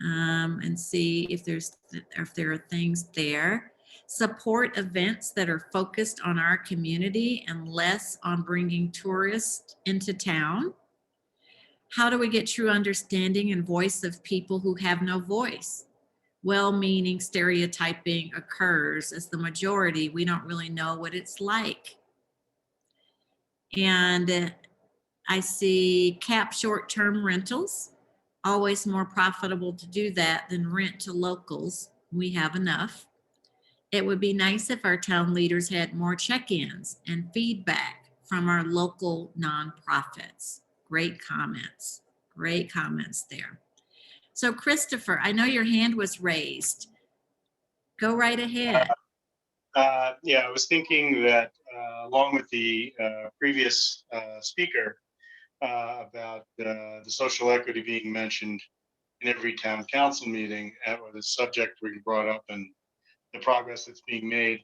and see if there are things there. Support events that are focused on our community and less on bringing tourists into town. How do we get true understanding and voice of people who have no voice? Well-meaning stereotyping occurs as the majority. We don't really know what it's like. And I see cap short-term rentals Always more profitable to do that than rent to locals. We have enough. It would be nice if our town leaders had more check-ins and feedback from our local nonprofits. Great comments. Great comments there. So Christopher, I know your hand was raised. Go right ahead.
Yeah, I was thinking that along with the previous speaker about the social equity being mentioned in every town council meeting, or the subject we brought up and the progress that's being made.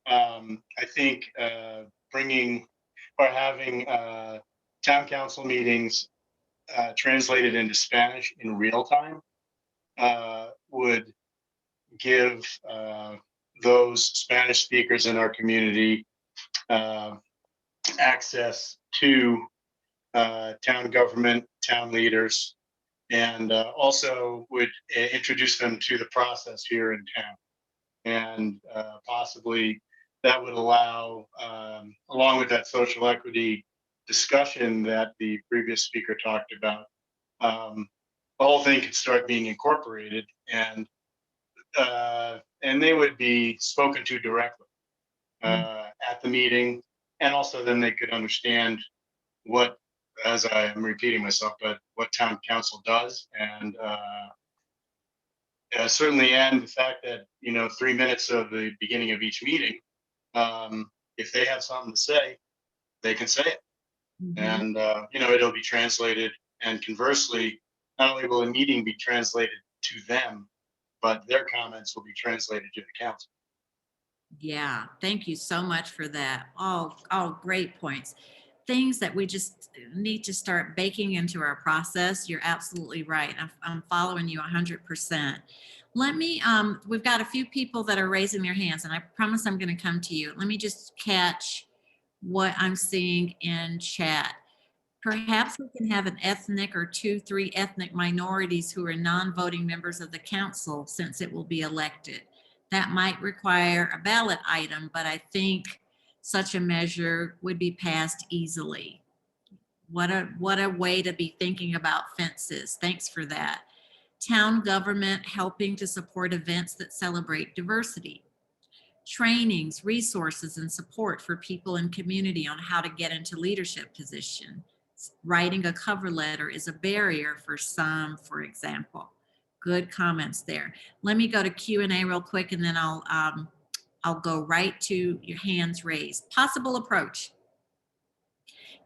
I think bringing or having town council meetings translated into Spanish in real time would give those Spanish speakers in our community access to town government, town leaders, and also would introduce them to the process here in town. And possibly that would allow, along with that social equity discussion that the previous speaker talked about, the whole thing could start being incorporated, and they would be spoken to directly at the meeting, and also then they could understand what, as I am repeating myself, but what town council does, and certainly, and the fact that 3 minutes of the beginning of each meeting, if they have something to say, they can say it, and it'll be translated. And conversely, not only will the meeting be translated to them, but their comments will be translated to the council.
Yeah, thank you so much for that. All great points. Things that we just need to start baking into our process. You're absolutely right. I'm following you 100%. Let me, we've got a few people that are raising their hands, and I promise I'm going to come to you. Let me just catch what I'm seeing in chat. Perhaps we can have an ethnic or 2-3 ethnic minorities who are non-voting members of the council, since it will be elected. That might require a ballot item, but I think such a measure would be passed easily. What a way to be thinking about fences. Thanks for that. Town government helping to support events that celebrate diversity. Trainings, resources, and support for people in community on how to get into leadership position. Writing a cover letter is a barrier for some, for example. Good comments there. Let me go to Q&A real quick, and then I'll go right to your hands raised. Possible approach.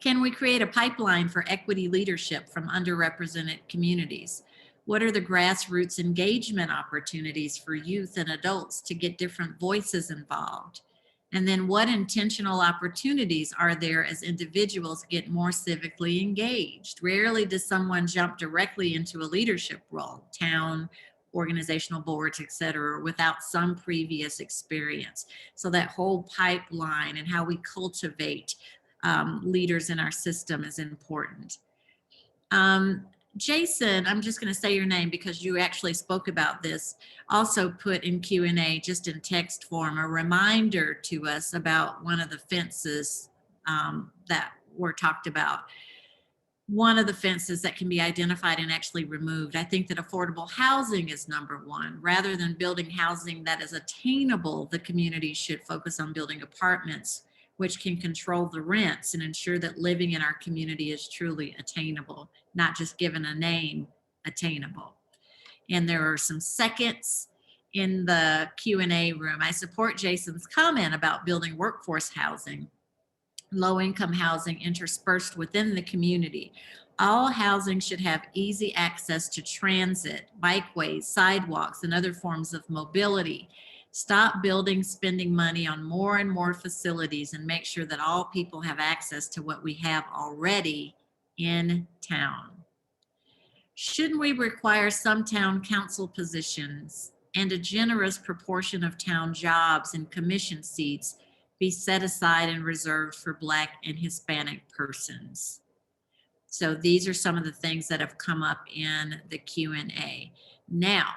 Can we create a pipeline for equity leadership from underrepresented communities? What are the grassroots engagement opportunities for youth and adults to get different voices involved? And then what intentional opportunities are there as individuals get more civically engaged? Rarely does someone jump directly into a leadership role, town, organizational boards, et cetera, without some previous experience. So that whole pipeline and how we cultivate leaders in our system is important. Jason, I'm just going to say your name because you actually spoke about this, also put in Q&A just in text form a reminder to us about one of the fences that were talked about. One of the fences that can be identified and actually removed. I think that affordable housing is number one. Rather than building housing that is attainable, the community should focus on building apartments which can control the rents and ensure that living in our community is truly attainable, not just given a name, attainable. And there are some seconds in the Q&A room. I support Jason's comment about building workforce housing, low-income housing interspersed within the community. All housing should have easy access to transit, bikeways, sidewalks, and other forms of mobility. Stop building, spending money on more and more facilities, and make sure that all people have access to what we have already in town. Shouldn't we require some town council positions and a generous proportion of town jobs and commission seats be set aside and reserved for Black and Hispanic persons? So these are some of the things that have come up in the Q&A. Now,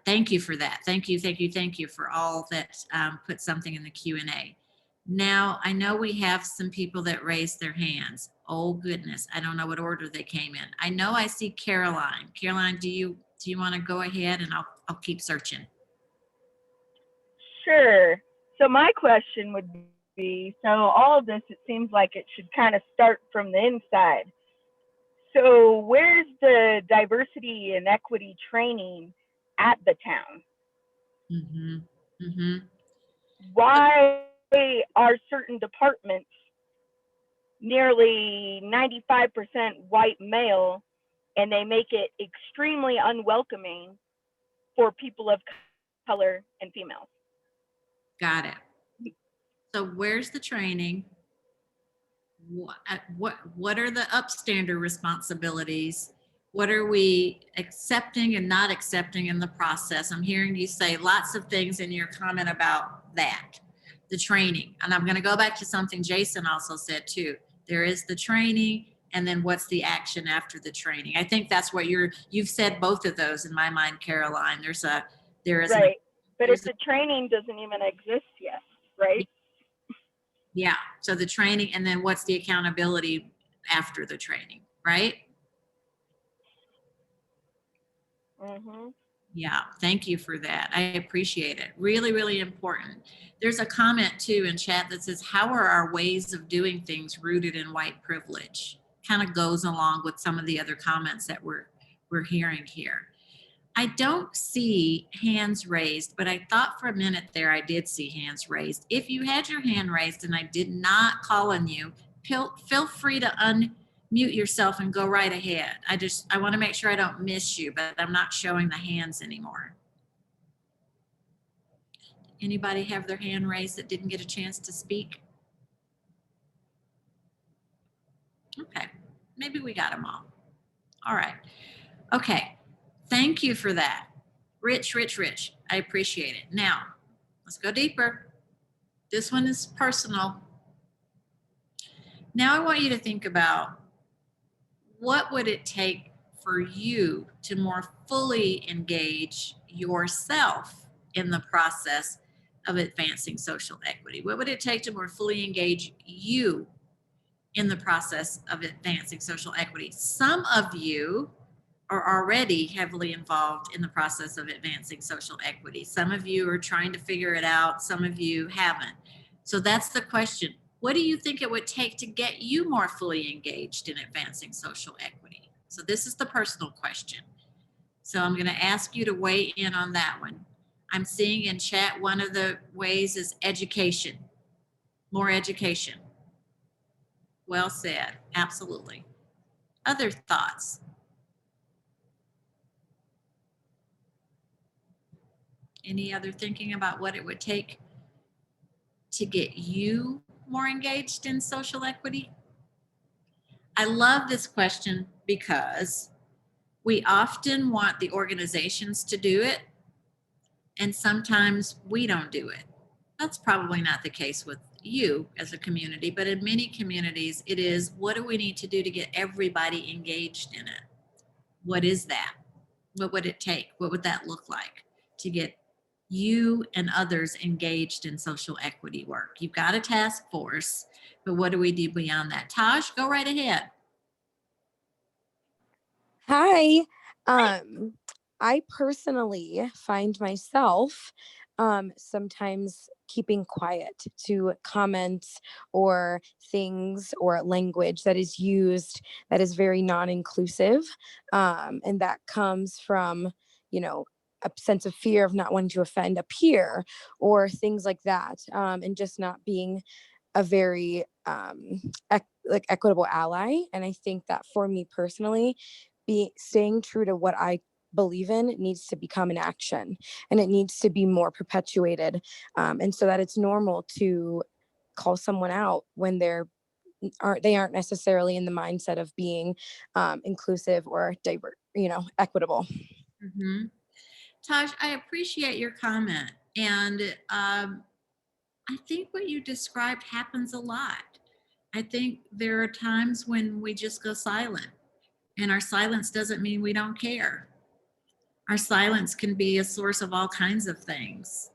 thank you for that. Thank you for all that put something in the Q&A. Now, I know we have some people that raised their hands. Oh goodness, I don't know what order they came in. I know I see Caroline. Caroline, do you want to go ahead, and I'll keep searching.
Sure. So my question would be, so all of this, it seems like it should kind of start from the inside. So where's the diversity and equity training at the town?
Mm-hmm. Mm-hmm.
Why are certain departments nearly 95% white male, and they make it extremely unwelcoming for people of color and females?
Got it. So where's the training? What are the upstander responsibilities? What are we accepting and not accepting in the process? I'm hearing you say lots of things in your comment about that, the training. And I'm going to go back to something Jason also said too. There is the training, and then what's the action after the training? I think that's what you've said both of those in my mind, Caroline. There is
right. But if the training doesn't even exist yet, right?
Yeah. So the training, and then what's the accountability after the training, right?
Mm-hmm.
Yeah. Thank you for that. I appreciate it. Really, really important. There's a comment too in chat that says, how are our ways of doing things rooted in white privilege? Kind of goes along with some of the other comments that we're hearing here. I don't see hands raised, but I thought for a minute there I did see hands raised. If you had your hand raised and I did not call on you, feel free to unmute yourself and go right ahead. I want to make sure I don't miss you, but I'm not showing the hands anymore. Anybody have their hand raised that didn't get a chance to speak? Okay, maybe we got them all. All right. Okay, thank you for that. Rich. I appreciate it. Now, let's go deeper. This one is personal. Now I want you to think about, what would it take for you to more fully engage yourself in the process of advancing social equity? What would it take to more fully engage you in the process of advancing social equity? Some of you are already heavily involved in the process of advancing social equity. Some of you are trying to figure it out. Some of you haven't. So that's the question. What do you think it would take to get you more fully engaged in advancing social equity? So this is the personal question. So I'm going to ask you to weigh in on that one. I'm seeing in chat, one of the ways is education, more education. Well said, absolutely. Other thoughts? Any other thinking about what it would take to get you more engaged in social equity? I love this question because we often want the organizations to do it, and sometimes we don't do it. That's probably not the case with you as a community, but in many communities it is, what do we need to do to get everybody engaged in it? What is that? What would it take? What would that look like to get you and others engaged in social equity work? You've got a task force, but what do we do beyond that? Taj, go right ahead.
Hi. I personally find myself sometimes keeping quiet to comments or things or language that is used that is very non-inclusive. And that comes from, a sense of fear of not wanting to offend a peer or things like that. And just not being a very equitable ally. And I think that for me personally, staying true to what I believe in needs to become an action, and it needs to be more perpetuated, and so that it's normal to call someone out when they aren't necessarily in the mindset of being inclusive or equitable.
Mm-hmm. Taj, I appreciate your comment, and I think what you described happens a lot. I think there are times when we just go silent, and our silence doesn't mean we don't care. Our silence can be a source of all kinds of things,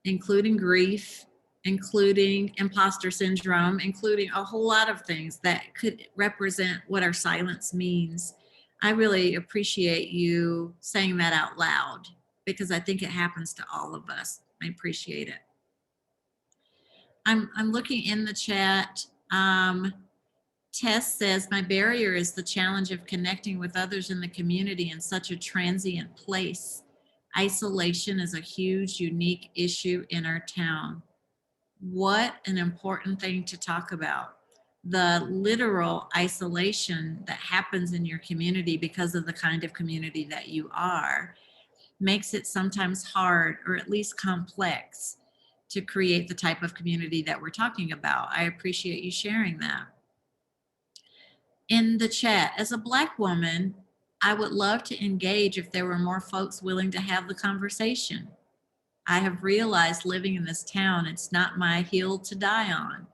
including grief, including imposter syndrome, including a whole lot of things that could represent what our silence means. I really appreciate you saying that out loud because I think it happens to all of us. I appreciate it. I'm looking in the chat. Tess says, my barrier is the challenge of connecting with others in the community in such a transient place. Isolation is a huge, unique issue in our town. What an important thing to talk about. The literal isolation that happens in your community because of the kind of community that you are makes it sometimes hard, or at least complex, to create the type of community that we're talking about. I appreciate you sharing that. In the chat, as a Black woman, I would love to engage if there were more folks willing to have the conversation. I have realized living in this town, it's not my hill to die on.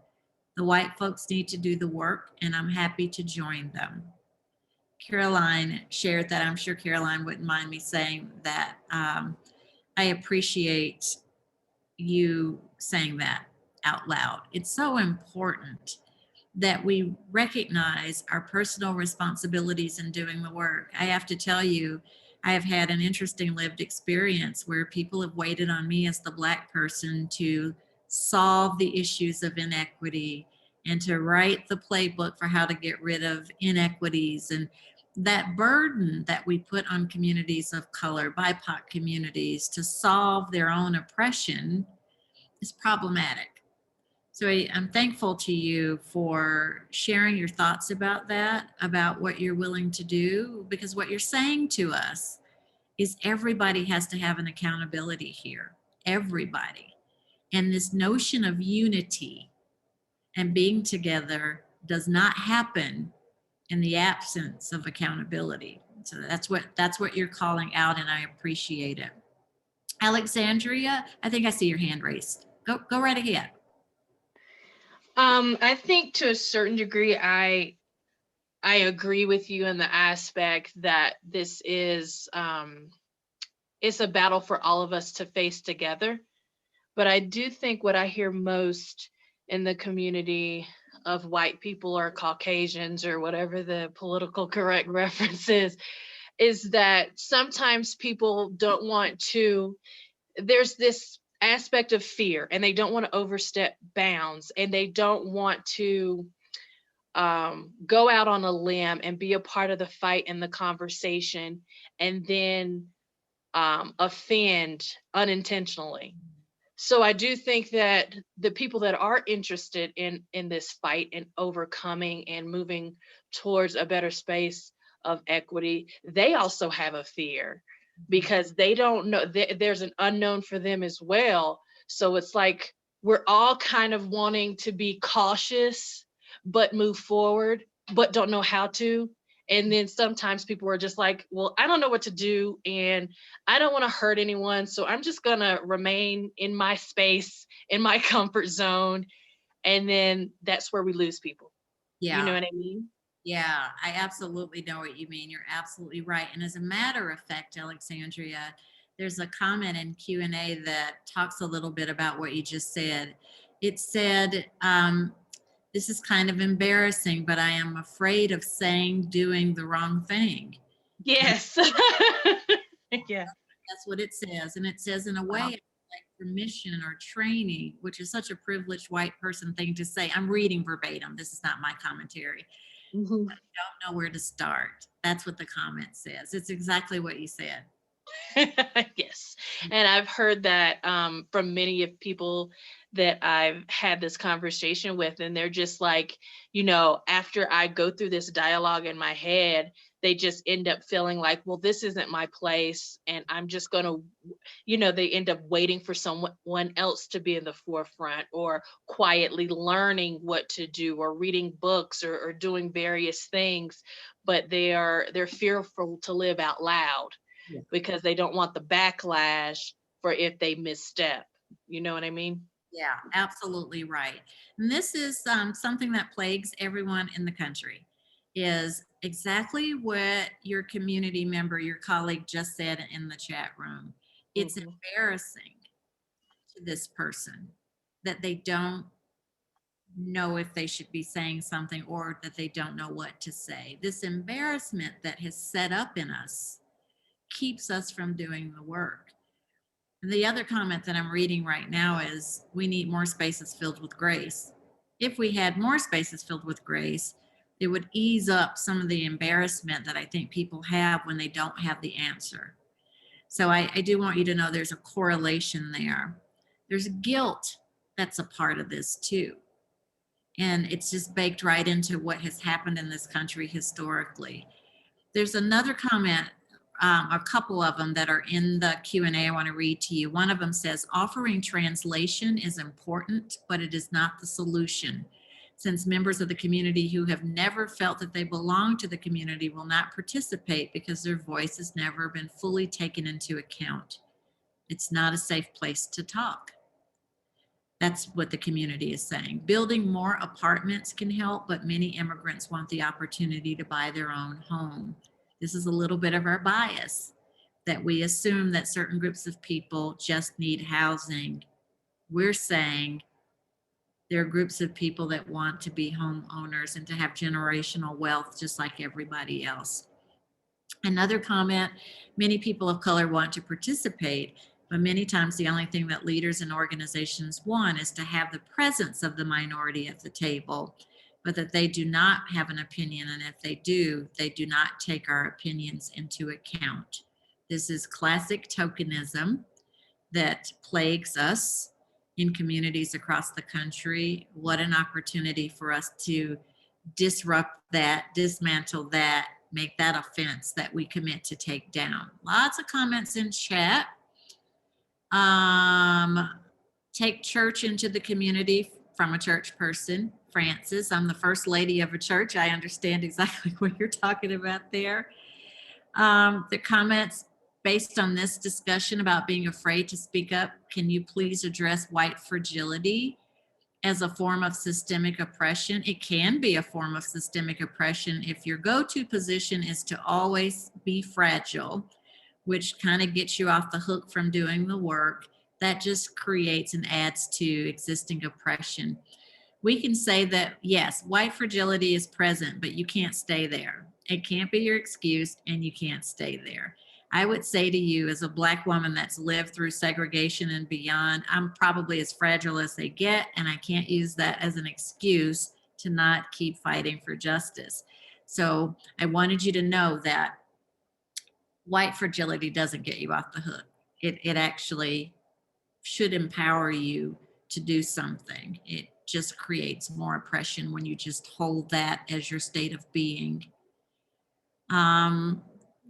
The white folks need to do the work, and I'm happy to join them. Caroline shared that. I'm sure Caroline wouldn't mind me saying that. I appreciate you saying that out loud. It's so important that we recognize our personal responsibilities in doing the work. I have to tell you, I have had an interesting lived experience where people have waited on me as the Black person to solve the issues of inequity and to write the playbook for how to get rid of inequities. And that burden that we put on communities of color, BIPOC communities, to solve their own oppression is problematic. So I'm thankful to you for sharing your thoughts about that, about what you're willing to do, because what you're saying to us is everybody has to have an accountability here, everybody. And this notion of unity and being together does not happen in the absence of accountability. So that's what you're calling out, and I appreciate it. Alexandria, I think I see your hand raised. Go right ahead.
I think to a certain degree, I agree with you in the aspect that this is it's a battle for all of us to face together. But I do think what I hear most in the community of white people or Caucasians or whatever the political correct reference is that sometimes people don't want to, there's this aspect of fear and they don't want to overstep bounds and they don't want to go out on a limb and be a part of the fight and the conversation and then offend unintentionally. So I do think that the people that are interested in this fight and overcoming and moving towards a better space of equity, they also have a fear because they don't know, there's an unknown for them as well. So it's like we're all kind of wanting to be cautious, but move forward, but don't know how to. And then sometimes people are just like, well, I don't know what to do and I don't want to hurt anyone. So I'm just going to remain in my space, in my comfort zone. And then that's where we lose people.
Yeah.
You know what I mean?
Yeah, I absolutely know what you mean. You're absolutely right. And as a matter of fact, Alexandria, there's a comment in Q&A that talks a little bit about what you just said. It said, this is kind of embarrassing, but I am afraid of doing the wrong thing.
Yes. Yeah.
That's what it says. And it says in a way like permission or training, which is such a privileged white person thing to say. I'm reading verbatim. This is not my commentary.
Mm-hmm.
I don't know where to start. That's what the comment says. It's exactly what you said.
Yes. And I've heard that from many of people that I've had this conversation with, and they're just like, you know, after I go through this dialogue in my head, they just end up feeling like, well, this isn't my place. And I'm just going to, you know, they end up waiting for someone else to be in the forefront or quietly learning what to do or reading books or doing various things. But they're fearful to live out loud. Yeah. Because they don't want the backlash for if they misstep. You know what I mean?
Yeah, absolutely right. And this is something that plagues everyone in the country, is exactly what your community member, your colleague just said in the chat room. It's embarrassing to this person that they don't know if they should be saying something or that they don't know what to say. This embarrassment that has set up in us keeps us from doing the work. And the other comment that I'm reading right now is we need more spaces filled with grace. If we had more spaces filled with grace, it would ease up some of the embarrassment that I think people have when they don't have the answer. So I do want you to know there's a correlation there. There's guilt that's a part of this too. And it's just baked right into what has happened in this country historically. There's another comment, a couple of them that are in the Q&A I want to read to you. One of them says, offering translation is important, but it is not the solution. Since members of the community who have never felt that they belong to the community will not participate because their voice has never been fully taken into account. It's not a safe place to talk. That's what the community is saying. Building more apartments can help, but many immigrants want the opportunity to buy their own home. This is a little bit of our bias, that we assume that certain groups of people just need housing. We're saying there are groups of people that want to be homeowners and to have generational wealth just like everybody else. Another comment, many people of color want to participate, but many times the only thing that leaders and organizations want is to have the presence of the minority at the table, but that they do not have an opinion. And if they do not take our opinions into account. This is classic tokenism that plagues us in communities across the country. What an opportunity for us to disrupt that, dismantle that, make that a fence that we commit to take down. Lots of comments in chat. Take church into the community from a church person. Francis, I'm the first lady of a church. I understand exactly what you're talking about there. The comments based on this discussion about being afraid to speak up, can you please address white fragility as a form of systemic oppression? It can be a form of systemic oppression if your go-to position is to always be fragile, which kind of gets you off the hook from doing the work. That just creates and adds to existing oppression. We can say that, yes, white fragility is present, but you can't stay there. It can't be your excuse, and you can't stay there. I would say to you, as a Black woman that's lived through segregation and beyond, I'm probably as fragile as they get, and I can't use that as an excuse to not keep fighting for justice. So I wanted you to know that white fragility doesn't get you off the hook. It actually should empower you to do something. It just creates more oppression when you just hold that as your state of being.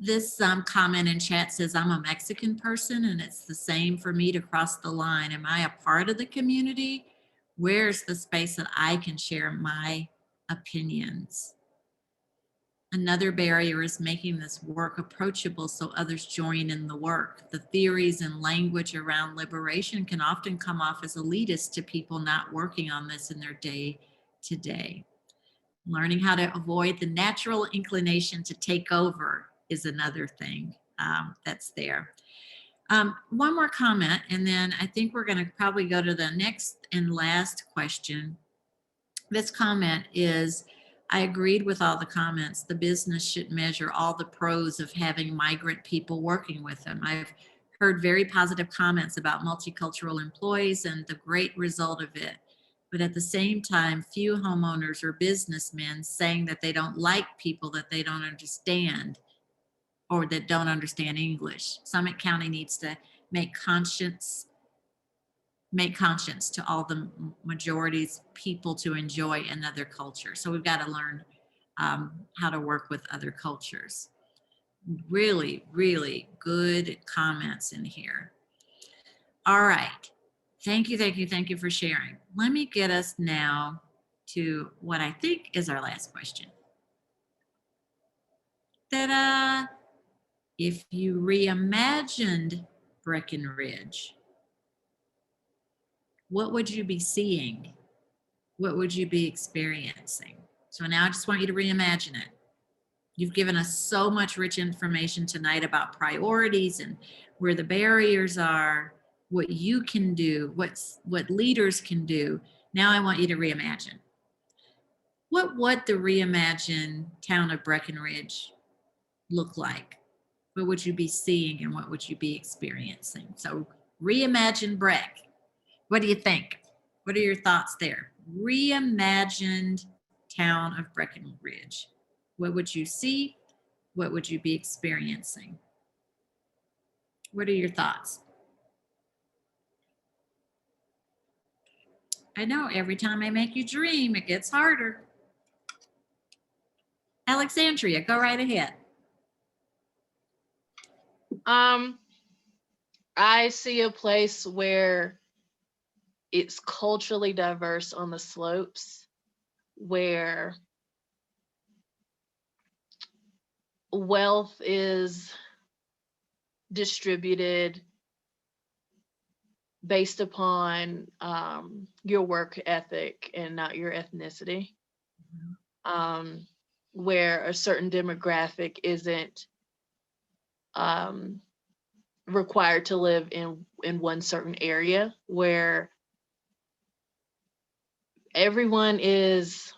This comment in chat says, I'm a Mexican person and it's the same for me to cross the line. Am I a part of the community? Where's the space that I can share my opinions? Another barrier is making this work approachable so others join in the work. The theories and language around liberation can often come off as elitist to people not working on this in their day-to-day. Learning how to avoid the natural inclination to take over is another thing that's there. One more comment, and then I think we're going to probably go to the next and last question. This comment is, I agreed with all the comments. The business should measure all the pros of having migrant people working with them. I've heard very positive comments about multicultural employees and the great result of it. But at the same time, few homeowners or businessmen saying that they don't like people that they don't understand or that don't understand English. Summit County needs to make conscience to all the majority's people to enjoy another culture. So we've got to learn how to work with other cultures. Really, really good comments in here. All right. Thank you for sharing. Let me get us now to what I think is our last question. Ta-da! If you reimagined Breckenridge, what would you be seeing? What would you be experiencing? So now I just want you to reimagine it. You've given us so much rich information tonight about priorities and where the barriers are. what you can do, what leaders can do. Now I want you to reimagine. What would the reimagined town of Breckenridge look like? What would you be seeing and what would you be experiencing? So reimagine Breck. What do you think? What are your thoughts there? Reimagined town of Breckenridge. What would you see? What would you be experiencing? What are your thoughts? I know every time I make you dream, it gets harder. Alexandria, go right ahead.
I see a place where it's culturally diverse on the slopes, where wealth is distributed based upon your work ethic and not your ethnicity, where a certain demographic isn't required to live in one certain area, where everyone is,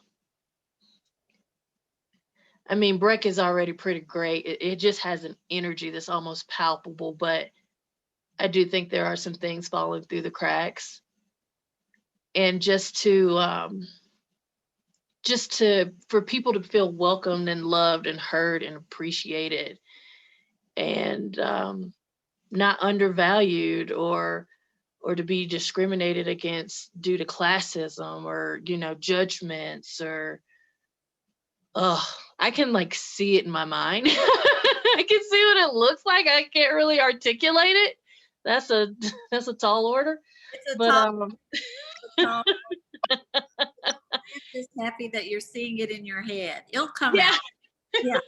I mean, Breck is already pretty great. It just has an energy that's almost palpable, but I do think there are some things falling through the cracks. And for people to feel welcomed and loved and heard and appreciated and not undervalued or to be discriminated against due to classism or, judgments or, I can like see it in my mind. I can see what it looks like. I can't really articulate it. That's a tall order.
It's a
but
tall I'm just happy that you're seeing it in your head. It'll come
yeah.
out. Yeah.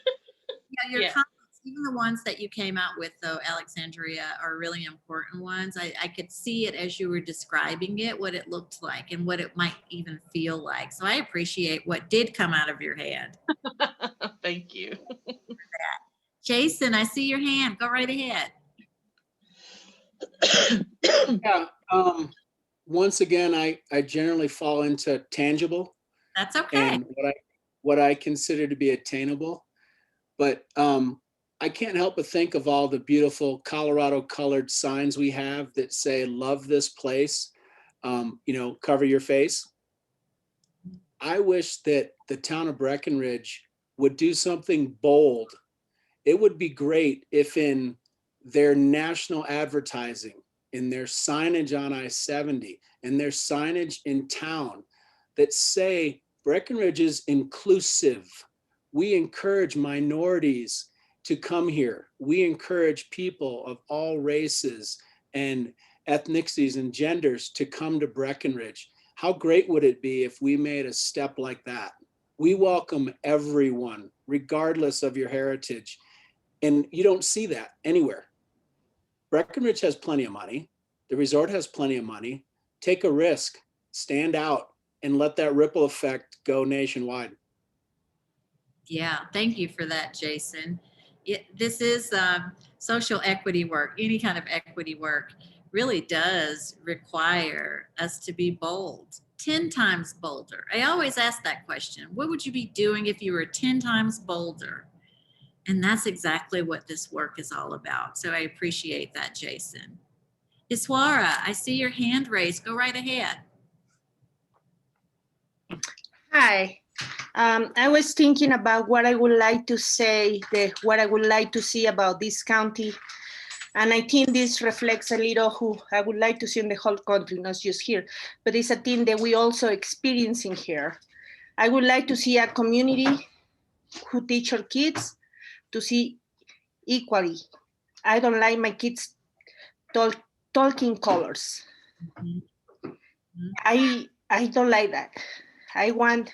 Your
Yeah.
comments, even the ones that you came out with, though, Alexandria, are really important ones. I could see it as you were describing it, what it looked like and what it might even feel like. So I appreciate what did come out of your head.
Thank you.
Jason, I see your hand. Go right ahead.
Yeah. Once again, I generally fall into tangible.
That's okay.
And what I consider to be attainable. But I can't help but think of all the beautiful Colorado colored signs we have that say, love this place, cover your face. I wish that the town of Breckenridge would do something bold. It would be great if in their national advertising, in their signage on I-70, and their signage in town that say Breckenridge is inclusive. We encourage minorities to come here. We encourage people of all races and ethnicities and genders to come to Breckenridge. How great would it be if we made a step like that? We welcome everyone, regardless of your heritage. And you don't see that anywhere. Breckenridge has plenty of money. The resort has plenty of money. Take a risk, stand out, and let that ripple effect go nationwide.
Yeah, thank you for that, Jason. This is social equity work. Any kind of equity work really does require us to be bold, 10 times bolder. I always ask that question. What would you be doing if you were 10 times bolder? And that's exactly what this work is all about. So I appreciate that, Jason. Iswara, I see your hand raised. Go right ahead.
Hi. I was thinking about what I would like to say, what I would like to see about this county. And I think this reflects a little who I would like to see in the whole country, not just here, but it's a thing that we also experiencing here. I would like to see a community who teach our kids to see equally. I don't like my kids talking colors. I don't like that. I want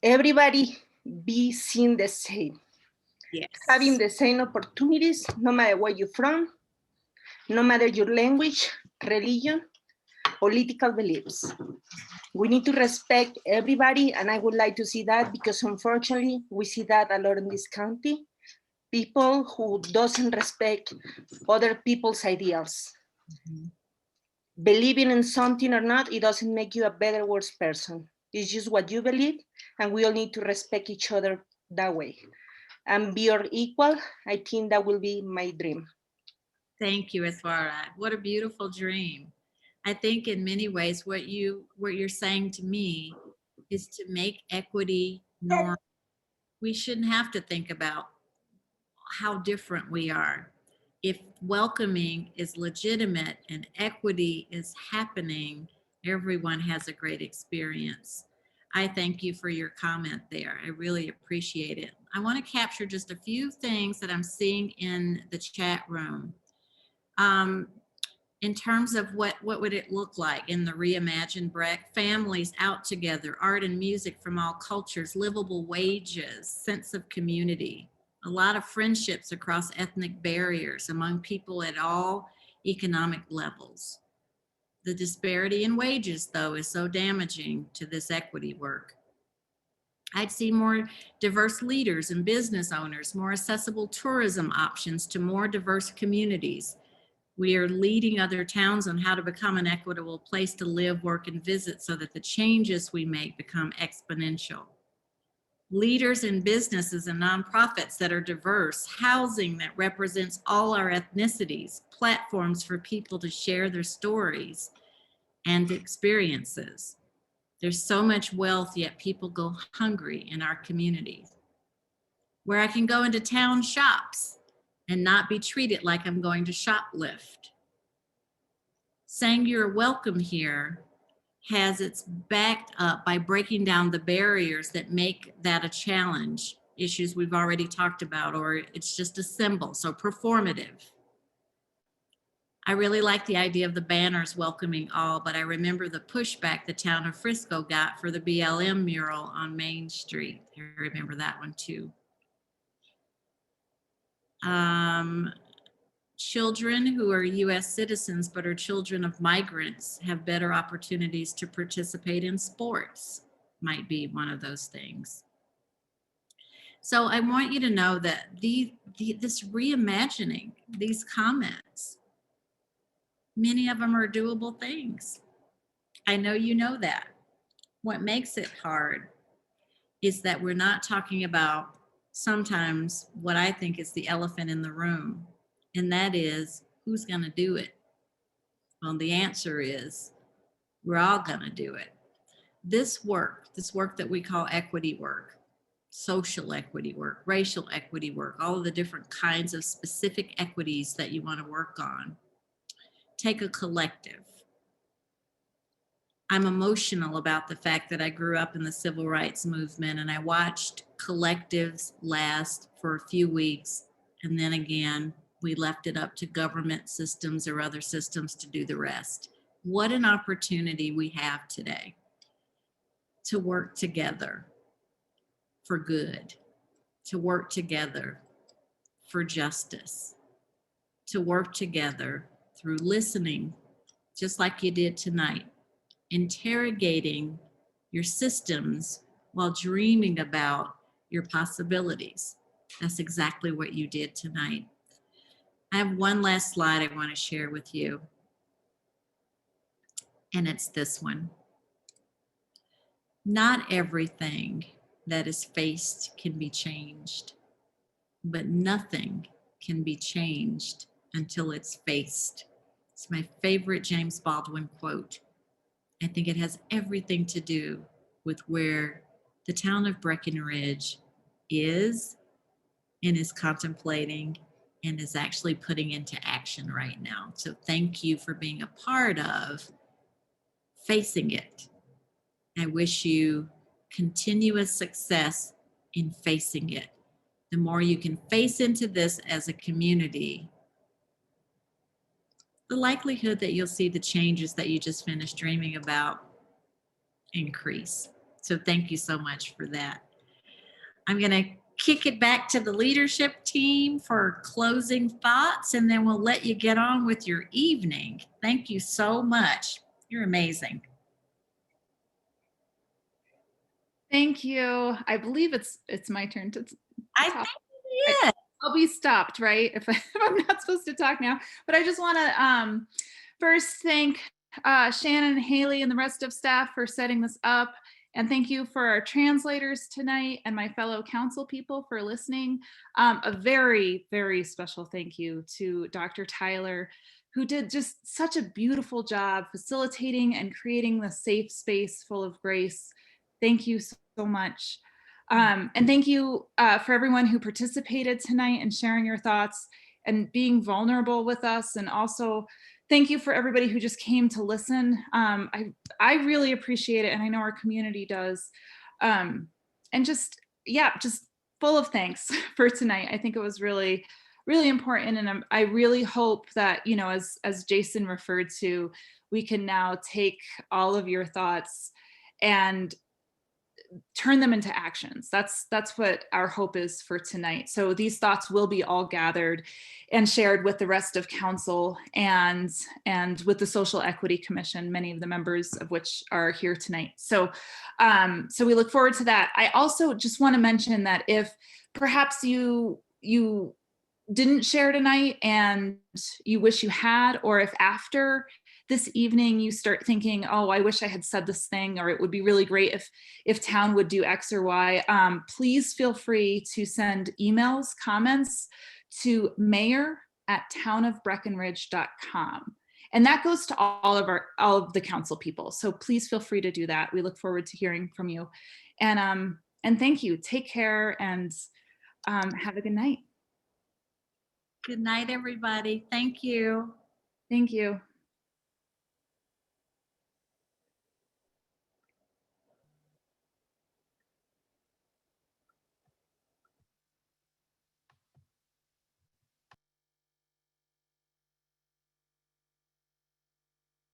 everybody be seen the same.
Yes.
Having the same opportunities, no matter where you're from, no matter your language, religion, political beliefs. We need to respect everybody, and I would like to see that because unfortunately, we see that a lot in this county. People who doesn't respect other people's ideals. believing in something or not, it doesn't make you a better, worse person. It's just what you believe, and we all need to respect each other that way. And be all equal, I think that will be my dream.
Thank you, Esvara. What a beautiful dream. I think in many ways what you're saying to me is to make equity normal. We shouldn't have to think about how different we are. If welcoming is legitimate and equity is happening, everyone has a great experience. I thank you for your comment there. I really appreciate it. I want to capture just a few things that I'm seeing in the chat room. In terms of what would it look like in the reimagined Breck, families out together, art and music from all cultures, livable wages, sense of community, a lot of friendships across ethnic barriers among people at all economic levels. The disparity in wages, though, is so damaging to this equity work. I'd see more diverse leaders and business owners, more accessible tourism options to more diverse communities. We are leading other towns on how to become an equitable place to live, work, and visit so that the changes we make become exponential. Leaders in businesses and nonprofits that are diverse, housing that represents all our ethnicities, platforms for people to share their stories and experiences. There's so much wealth, yet people go hungry in our communities. Where I can go into town shops and not be treated like I'm going to shoplift. Saying you're welcome here has its backed up by breaking down the barriers that make that a challenge, issues we've already talked about, or it's just a symbol, so performative. I really like the idea of the banners welcoming all, but I remember the pushback the town of Frisco got for the BLM mural on Main Street. I remember that one too. Children who are US citizens but are children of migrants have better opportunities to participate in sports, might be one of those things. So I want you to know that this reimagining, these comments, many of them are doable things. I know you know that. What makes it hard is that we're not talking about sometimes what I think is the elephant in the room, and that is, who's going to do it? Well, the answer is, we're all going to do it. This work that we call equity work, social equity work, racial equity work, all of the different kinds of specific equities that you want to work on, take a collective. I'm emotional about the fact that I grew up in the civil rights movement and I watched collectives last for a few weeks, and then again, we left it up to government systems or other systems to do the rest. What an opportunity we have today to work together for good, to work together for justice, to work together through listening, just like you did tonight, interrogating your systems while dreaming about your possibilities. That's exactly what you did tonight. I have one last slide I want to share with you, and it's this one. Not everything that is faced can be changed, but nothing can be changed until it's faced. It's my favorite James Baldwin quote. I think it has everything to do with where the town of Breckenridge is and is contemplating and is actually putting into action right now. So thank you for being a part of facing it. I wish you continuous success in facing it. The more you can face into this as a community, the likelihood that you'll see the changes that you just finished dreaming about increase. So thank you so much for that. I'm going to kick it back to the leadership team for closing thoughts, and then we'll let you get on with your evening. Thank you so much. You're amazing.
Thank you. I believe it's my turn to
I
talk.
think it is.
I'll be stopped, right? If I'm not supposed to talk now. But I just want to first thank Shannon, Haley, and the rest of staff for setting this up. And thank you for our translators tonight and my fellow council people for listening. A very, very special thank you to Dr. Tyler, who did just such a beautiful job facilitating and creating the safe space full of grace. Thank you so much. And thank you for everyone who participated tonight and sharing your thoughts and being vulnerable with us. And also thank you for everybody who just came to listen. I really appreciate it, and I know our community does. And just full of thanks for tonight. I think it was really, really important, and I really hope that, you know, as Jason referred to, we can now take all of your thoughts and turn them into actions. That's what our hope is for tonight. So these thoughts will be all gathered and shared with the rest of council and with the Social Equity Commission, many of the members of which are here tonight. So we look forward to that. I also just want to mention that if perhaps you didn't share tonight and you wish you had, or if after this evening you start thinking, oh, I wish I had said this thing, or it would be really great if town would do X or Y, please feel free to send emails, comments to mayor@townofbreckenridge.com. And that goes to all of the council people. So please feel free to do that. We look forward to hearing from you. And thank you. Take care and have a good night.
Good night, everybody. Thank you.
Thank you.